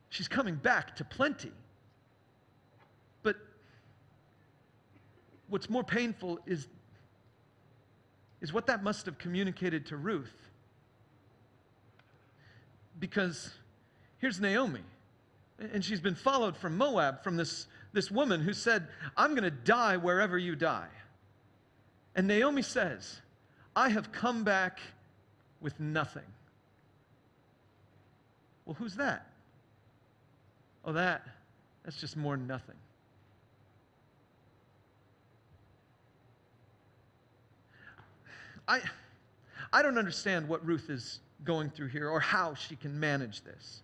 She's coming back to plenty. But what's more painful is what that must have communicated to Ruth. Because here's Naomi, and she's been followed from Moab, from this woman who said, I'm going to die wherever you die. And Naomi says, I have come back with nothing. Well, who's that? Oh, that's just more than nothing. I don't understand what Ruth is going through here or how she can manage this.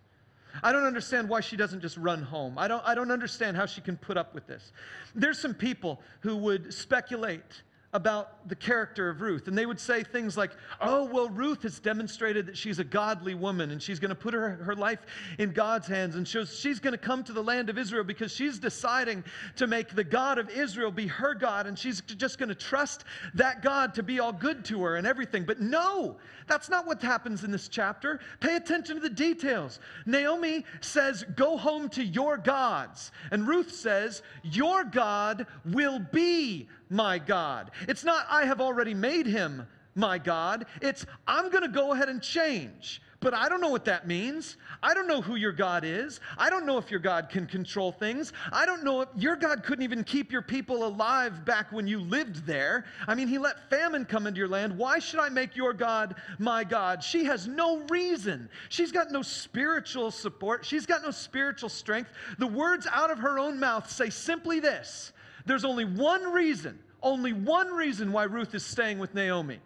I don't understand why she doesn't just run home. I don't understand how she can put up with this. There's some people who would speculate about the character of Ruth, and they would say things like, oh, well, Ruth has demonstrated that she's a godly woman, and she's going to put her life in God's hands, and she's going to come to the land of Israel because she's deciding to make the God of Israel be her God, and she's just going to trust that God to be all good to her and everything. But no, that's not what happens in this chapter. Pay attention to the details. Naomi says, go home to your gods, and Ruth says, your God will be my God. It's not, I have already made him my God. It's, I'm going to go ahead and change. But I don't know what that means. I don't know who your God is. I don't know if your God can control things. I don't know if your God couldn't even keep your people alive back when you lived there. I mean, he let famine come into your land. Why should I make your God my God? She has no reason. She's got no spiritual support. She's got no spiritual strength. The words out of her own mouth say simply this: there's only one reason why Ruth is staying with Naomi.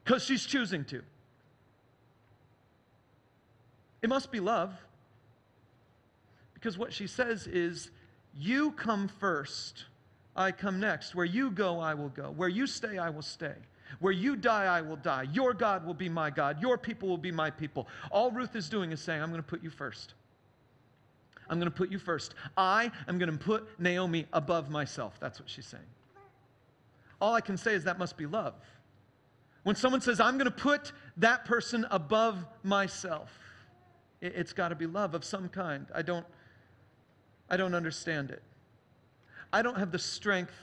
Because she's choosing to. It must be love. Because what she says is, you come first, I come next. Where you go, I will go. Where you stay, I will stay. Where you die, I will die. Your God will be my God. Your people will be my people. All Ruth is doing is saying, I'm going to put you first. I'm going to put you first. I am going to put Naomi above myself. That's what she's saying. All I can say is that must be love. When someone says, I'm going to put that person above myself, it's got to be love of some kind. I don't understand it. I don't have the strength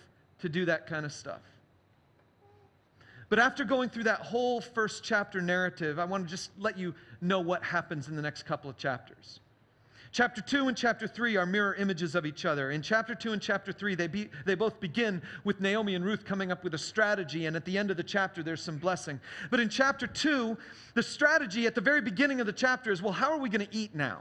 to do that kind of stuff. But after going through that whole first chapter narrative, I want to just let you know what happens in the next couple of chapters. Chapter 2 and chapter 3 are mirror images of each other. In chapter 2 and chapter 3, they both begin with Naomi and Ruth coming up with a strategy, and at the end of the chapter, there's some blessing. But in chapter 2, the strategy at the very beginning of the chapter is, well, how are we going to eat now?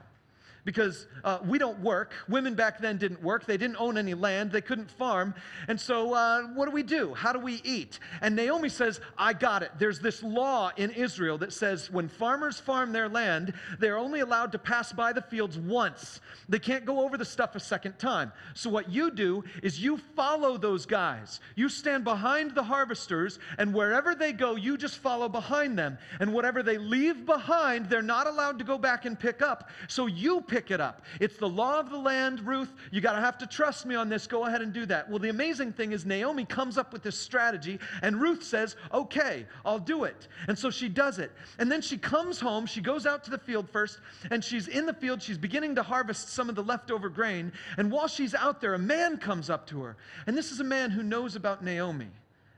Because we don't work. Women back then didn't work. They didn't own any land. They couldn't farm. And so what do? How do we eat? And Naomi says, I got it. There's this law in Israel that says when farmers farm their land, they're only allowed to pass by the fields once. They can't go over the stuff a second time. So what you do is you follow those guys. You stand behind the harvesters, and wherever they go, you just follow behind them. And whatever they leave behind, they're not allowed to go back and pick up. So you pick it up. It's the law of the land, Ruth. You got to have to trust me on this. Go ahead and do that. Well, the amazing thing is Naomi comes up with this strategy, and Ruth says, okay, I'll do it. And so she does it. And then she comes home. She goes out to the field first, and she's in the field. She's beginning to harvest some of the leftover grain. And while she's out there, a man comes up to her. And this is a man who knows about Naomi.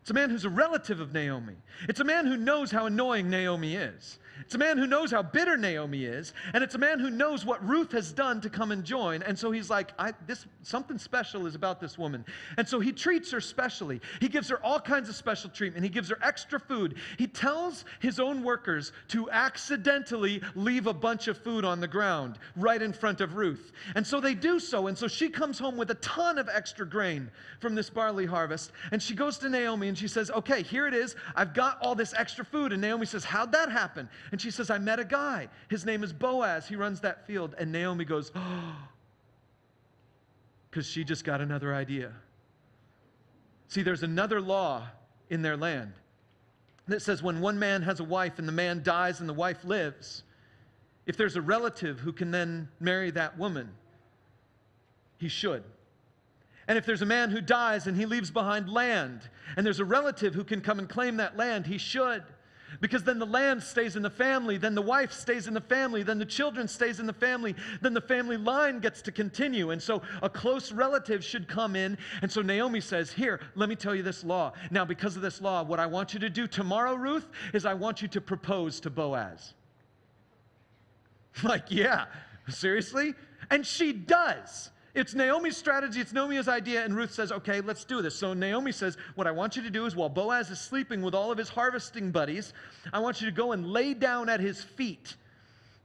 It's a man who's a relative of Naomi. It's a man who knows how annoying Naomi is. It's a man who knows how bitter Naomi is, and it's a man who knows what Ruth has done to come and join. And so he's like, something special is about this woman. And so he treats her specially. He gives her all kinds of special treatment. He gives her extra food. He tells his own workers to accidentally leave a bunch of food on the ground right in front of Ruth. And so they do so. And so she comes home with a ton of extra grain from this barley harvest. And she goes to Naomi and she says, okay, here it is. I've got all this extra food. And Naomi says, how'd that happen? And she says, I met a guy. His name is Boaz. He runs that field. And Naomi goes, oh, because she just got another idea. See, there's another law in their land that says when one man has a wife and the man dies and the wife lives, if there's a relative who can then marry that woman, he should. And if there's a man who dies and he leaves behind land, and there's a relative who can come and claim that land, he should. Because then the land stays in the family, then the wife stays in the family, then the children stays in the family, then the family line gets to continue. And so a close relative should come in. And so Naomi says, here, let me tell you this law. Now, because of this law, what I want you to do tomorrow, Ruth, is I want you to propose to Boaz. Like, yeah, seriously? And she does. It's Naomi's strategy, it's Naomi's idea, and Ruth says, okay, let's do this. So Naomi says, what I want you to do is while Boaz is sleeping with all of his harvesting buddies, I want you to go and lay down at his feet.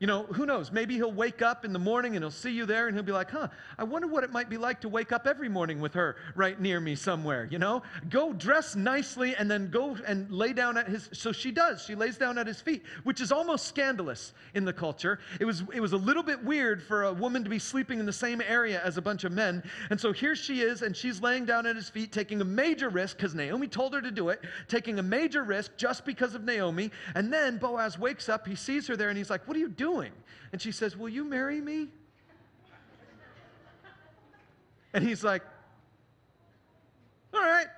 You know, who knows? Maybe he'll wake up in the morning and he'll see you there and he'll be like, I wonder what it might be like to wake up every morning with her right near me somewhere, you know? Go dress nicely and then go and lay down at his, so she does. She lays down at his feet, which is almost scandalous in the culture. It was a little bit weird for a woman to be sleeping in the same area as a bunch of men. And so here she is and she's laying down at his feet, taking a major risk because Naomi told her to do it, taking a major risk just because of Naomi. And then Boaz wakes up, he sees her there and he's like, what are you doing? And she says, will you marry me? And he's like, all right.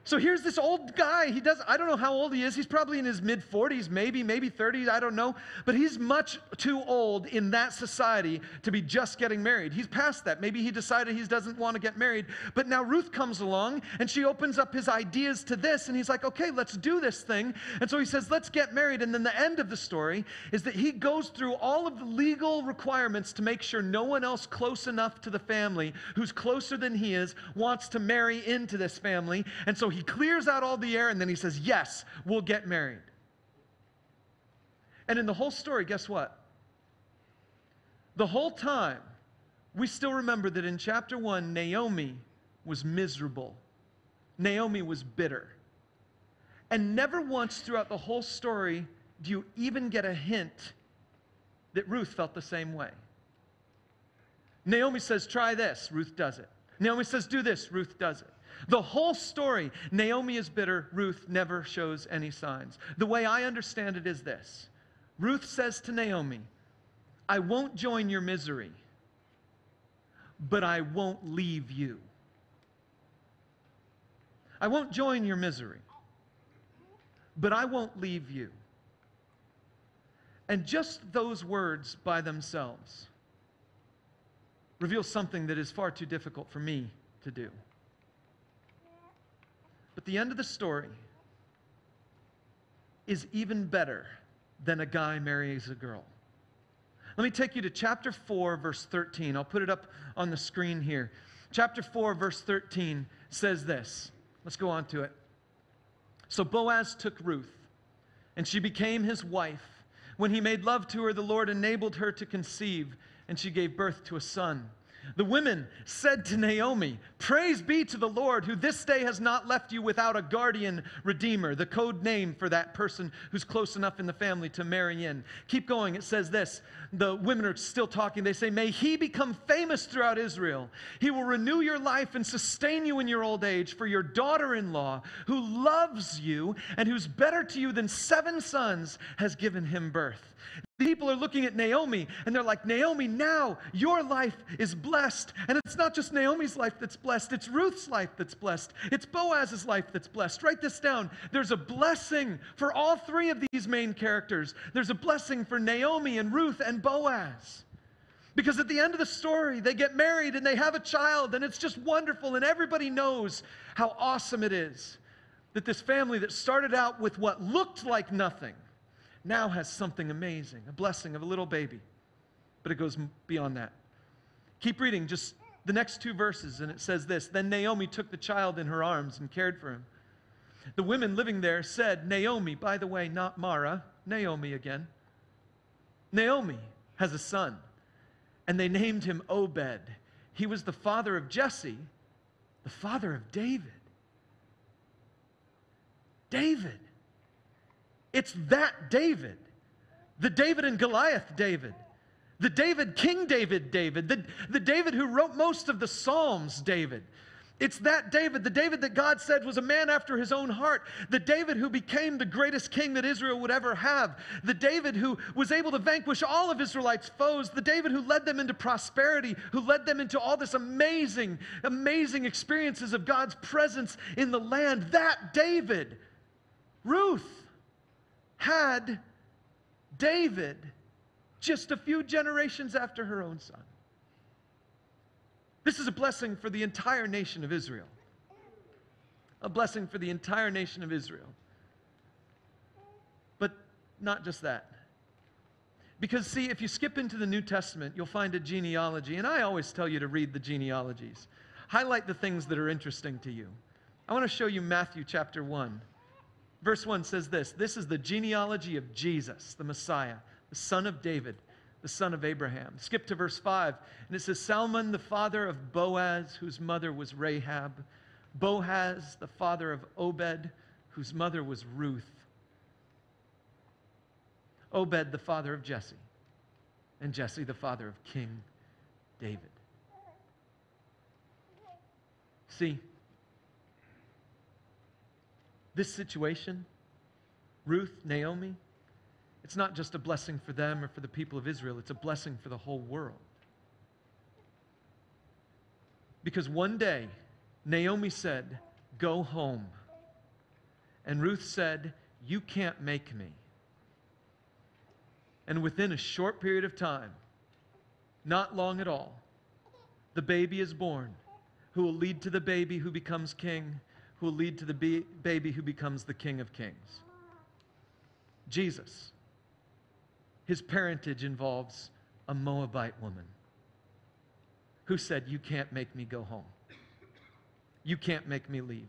So here's this old guy. I don't know how old he is. He's probably in his mid-40s, maybe 30s, I don't know. But he's much too old in that society to be just getting married. He's past that. Maybe he decided he doesn't want to get married. But now Ruth comes along, and she opens up his ideas to this, and he's like, okay, let's do this thing. And so he says, let's get married. And then the end of the story is that he goes through all of the legal requirements to make sure no one else close enough to the family, who's closer than he is, wants to marry into this family. And so he clears out all the air and then he says, yes, we'll get married. And in the whole story, guess what? The whole time, we still remember that in chapter 1, Naomi was miserable. Naomi was bitter. And never once throughout the whole story do you even get a hint that Ruth felt the same way. Naomi says, try this. Ruth does it. Naomi says, do this. Ruth does it. The whole story, Naomi is bitter, Ruth never shows any signs. The way I understand it is this. Ruth says to Naomi, I won't join your misery, but I won't leave you. I won't join your misery, but I won't leave you. And just those words by themselves reveal something that is far too difficult for me to do. But the end of the story is even better than a guy marries a girl. Let me take you to chapter 4, verse 13. I'll put it up on the screen here. Chapter 4, verse 13 says this. Let's go on to it. So Boaz took Ruth, and she became his wife. When he made love to her, the Lord enabled her to conceive, and she gave birth to a son. The women said to Naomi, praise be to the Lord, who this day has not left you without a guardian redeemer, the code name for that person who's close enough in the family to marry in. Keep going. It says this. The women are still talking. They say, may he become famous throughout Israel. He will renew your life and sustain you in your old age, for your daughter-in-law, who loves you and who's better to you than 7 sons, has given him birth. People are looking at Naomi and they're like, Naomi, now your life is blessed. And it's not just Naomi's life that's blessed, it's Ruth's life that's blessed. It's Boaz's life that's blessed. Write this down. There's a blessing for all 3 of these main characters. There's a blessing for Naomi and Ruth and Boaz. Because at the end of the story, they get married and they have a child and it's just wonderful and everybody knows how awesome it is that this family that started out with what looked like nothing now has something amazing, a blessing of a little baby. But it goes beyond that. Keep reading just the next 2 verses, and it says this. Then Naomi took the child in her arms and cared for him. The women living there said, Naomi, by the way, not Mara, Naomi again. Naomi has a son, and they named him Obed. He was the father of Jesse, the father of David. David. It's that David, the David and Goliath David, the David, King David, the David who wrote most of the Psalms, David. It's that David, the David that God said was a man after his own heart, the David who became the greatest king that Israel would ever have, the David who was able to vanquish all of Israelites' foes, the David who led them into prosperity, who led them into all this amazing, amazing experiences of God's presence in the land. That David, Ruth, had David just a few generations after her own son. This is a blessing for the entire nation of Israel. A blessing for the entire nation of Israel. But not just that. Because, see, if you skip into the New Testament, you'll find a genealogy, and I always tell you to read the genealogies. Highlight the things that are interesting to you. I want to show you Matthew chapter 1. Verse 1 says this: this is the genealogy of Jesus, the Messiah, the son of David, the son of Abraham. Skip to verse 5, and it says, Salmon, the father of Boaz, whose mother was Rahab. Boaz, the father of Obed, whose mother was Ruth. Obed, the father of Jesse, and Jesse, the father of King David. See, this situation, Ruth, Naomi, it's not just a blessing for them or for the people of Israel, it's a blessing for the whole world. Because one day, Naomi said, go home. And Ruth said, you can't make me. And within a short period of time, not long at all, the baby is born, who will lead to the baby who becomes king, who will lead to the baby who becomes the King of Kings. Jesus. His parentage involves a Moabite woman who said, you can't make me go home. You can't make me leave.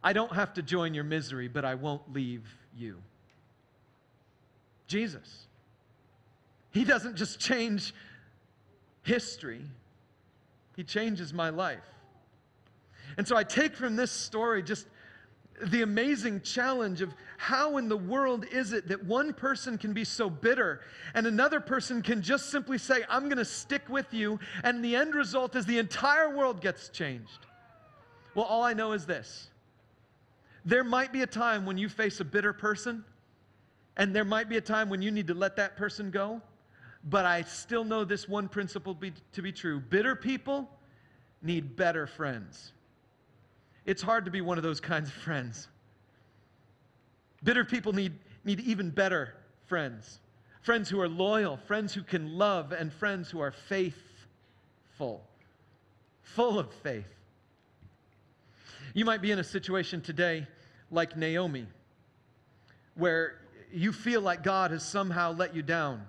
I don't have to join your misery, but I won't leave you. Jesus. He doesn't just change history, he changes my life. And so I take from this story just the amazing challenge of how in the world is it that one person can be so bitter and another person can just simply say, I'm going to stick with you, and the end result is the entire world gets changed. Well, all I know is this. There might be a time when you face a bitter person, and there might be a time when you need to let that person go, but I still know this one principle to be true. Bitter people need better friends. It's hard to be one of those kinds of friends. Bitter people need even better friends. Friends who are loyal, friends who can love, and friends who are faithful, full of faith. You might be in a situation today like Naomi, where you feel like God has somehow let you down.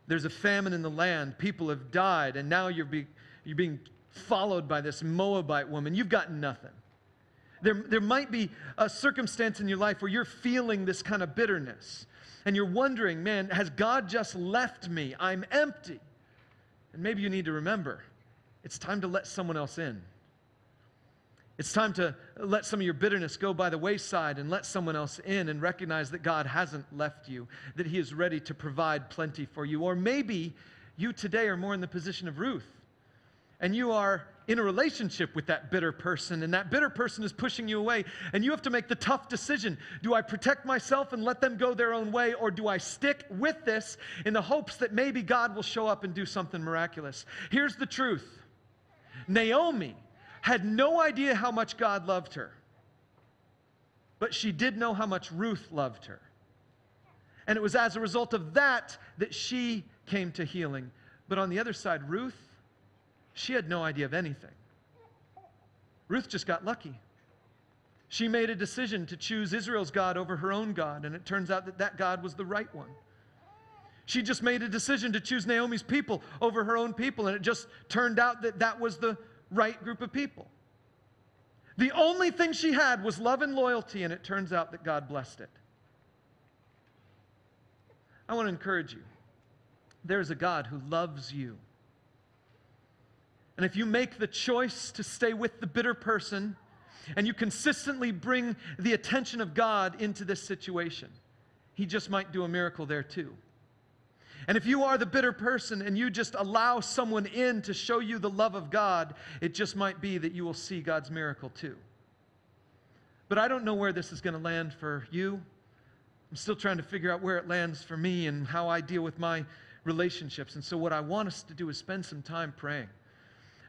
There's a famine in the land, people have died, and now you're being followed by this Moabite woman. You've got nothing. There might be a circumstance in your life where you're feeling this kind of bitterness, and you're wondering, man, has God just left me? I'm empty. And maybe you need to remember, it's time to let someone else in. It's time to let some of your bitterness go by the wayside and let someone else in and recognize that God hasn't left you, that He is ready to provide plenty for you. Or maybe you today are more in the position of Ruth, and you are in a relationship with that bitter person, and that bitter person is pushing you away, and you have to make the tough decision. Do I protect myself and let them go their own way, or do I stick with this in the hopes that maybe God will show up and do something miraculous? Here's the truth. Naomi had no idea how much God loved her, but she did know how much Ruth loved her. And it was as a result of that that she came to healing. But on the other side, Ruth, she had no idea of anything. Ruth just got lucky. She made a decision to choose Israel's God over her own God, and it turns out that that God was the right one. She just made a decision to choose Naomi's people over her own people, and it just turned out that that was the right group of people. The only thing she had was love and loyalty, and it turns out that God blessed it. I want to encourage you. There's a God who loves you. And if you make the choice to stay with the bitter person, and you consistently bring the attention of God into this situation, He just might do a miracle there too. And if you are the bitter person and you just allow someone in to show you the love of God, it just might be that you will see God's miracle too. But I don't know where this is going to land for you. I'm still trying to figure out where it lands for me and how I deal with my relationships. And so what I want us to do is spend some time praying.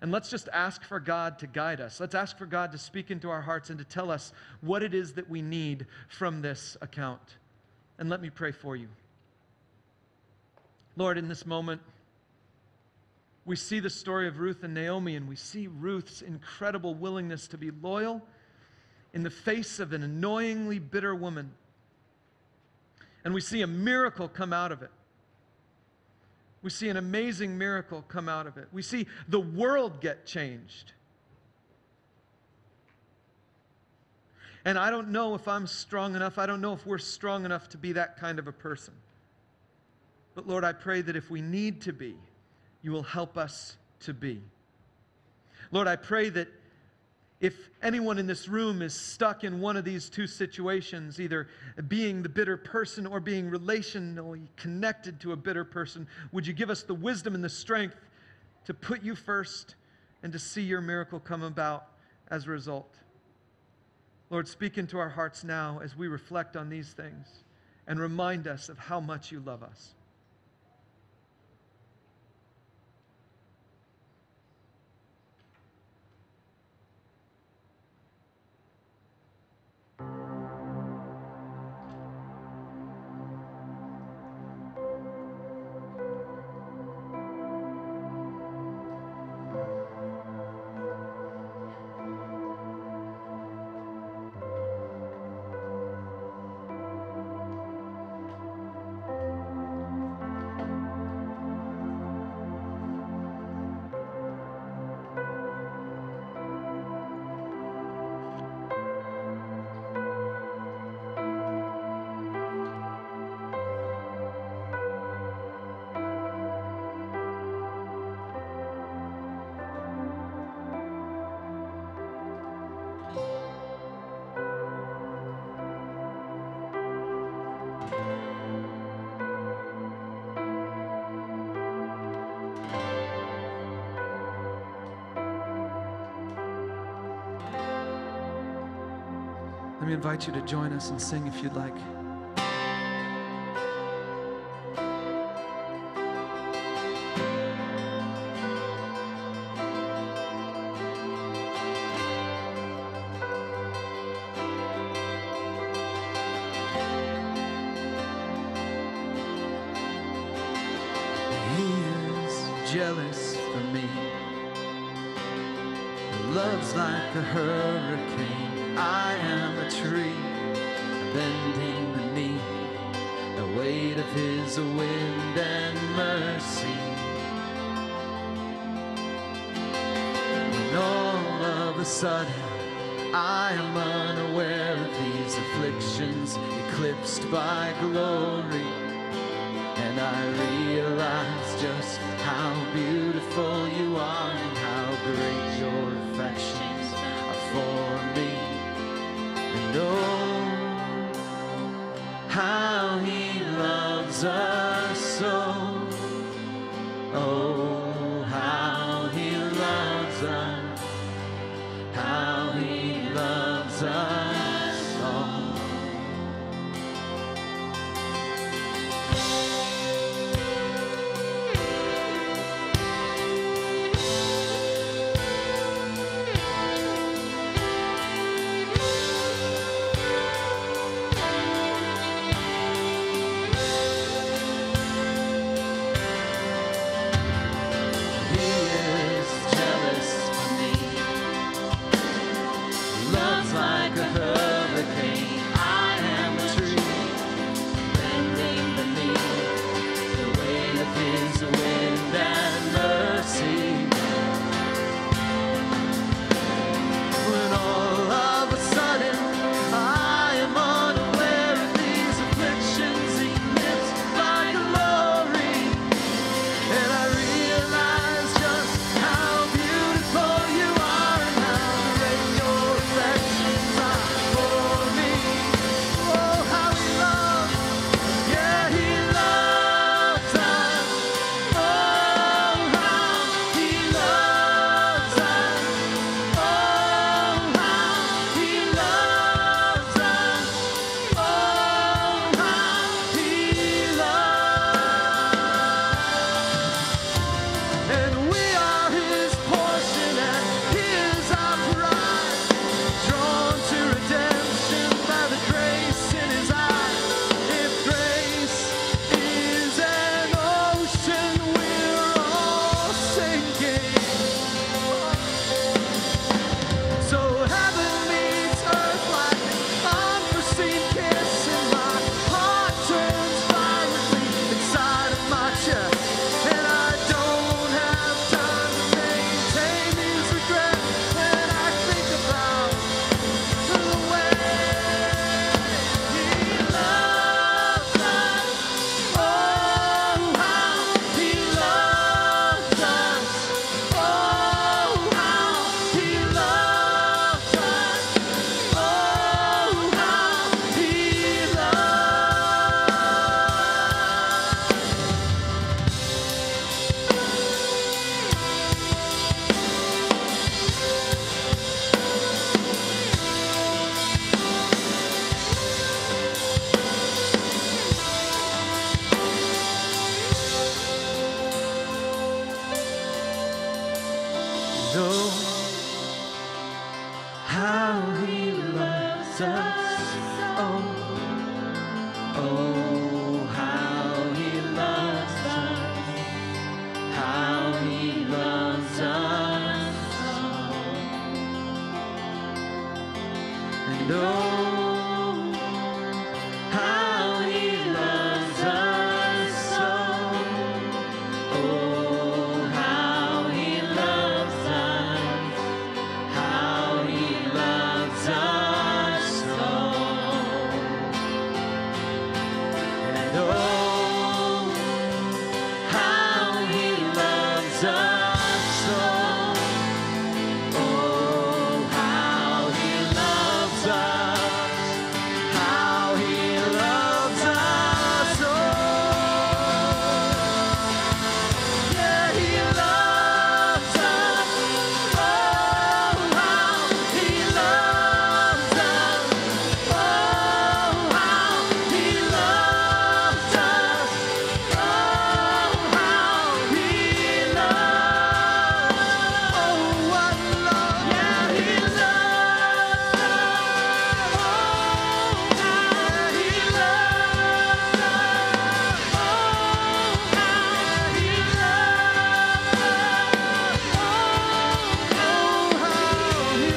And let's just ask for God to guide us. Let's ask for God to speak into our hearts and to tell us what it is that we need from this account. And let me pray for you. Lord, in this moment, we see the story of Ruth and Naomi, and we see Ruth's incredible willingness to be loyal in the face of an annoyingly bitter woman. And we see a miracle come out of it. We see an amazing miracle come out of it. We see the world get changed. And I don't know if I'm strong enough. I don't know if we're strong enough to be that kind of a person. But Lord, I pray that if we need to be, you will help us to be. Lord, I pray that if anyone in this room is stuck in one of these two situations, either being the bitter person or being relationally connected to a bitter person, would you give us the wisdom and the strength to put you first and to see your miracle come about as a result? Lord, speak into our hearts now as we reflect on these things and remind us of how much you love us. Let me invite you to join us and sing if you'd like. He is jealous for me. Love's like a hurricane. I am a tree bending beneath the weight of his wind and mercy. When all of a sudden I am unaware of these afflictions eclipsed by glory, and I realize just how beautiful you are and how great your affections are for me. And oh, how he loves us so. Oh, how he loves us. How he loves us all. Oh, how he loves us, how he loves us so. And oh, how he loves us so. Oh, how he loves us, how he loves us so. And oh, how he loves us so. Oh, how he loves us, how he loves us so. Yeah, he loves us. Oh, how he loves us. Oh, how he loves us. Oh, how he loves. Oh, what love. Yeah, he loves us. Oh, how he loves us. Oh, how he loves us. Oh, how he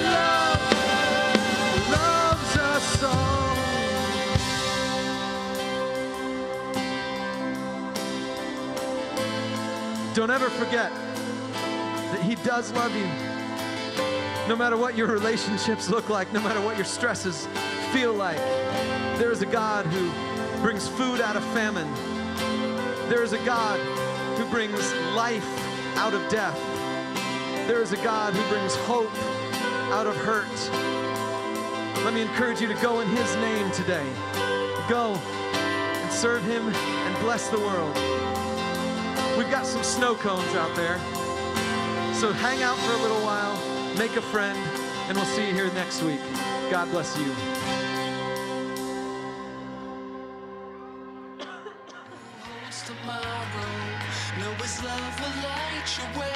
loves us so. Don't ever forget that he does love you. No matter what your relationships look like, no matter what your stresses feel like, there is a God who brings food out of famine. There is a God who brings life out of death. There is a God who brings hope out of hurt. Let me encourage you to go in his name today. Go and serve him and bless the world. We've got some snow cones out there. So hang out for a little while, make a friend, and we'll see you here next week. God bless you. Tomorrow, know his love will light your way.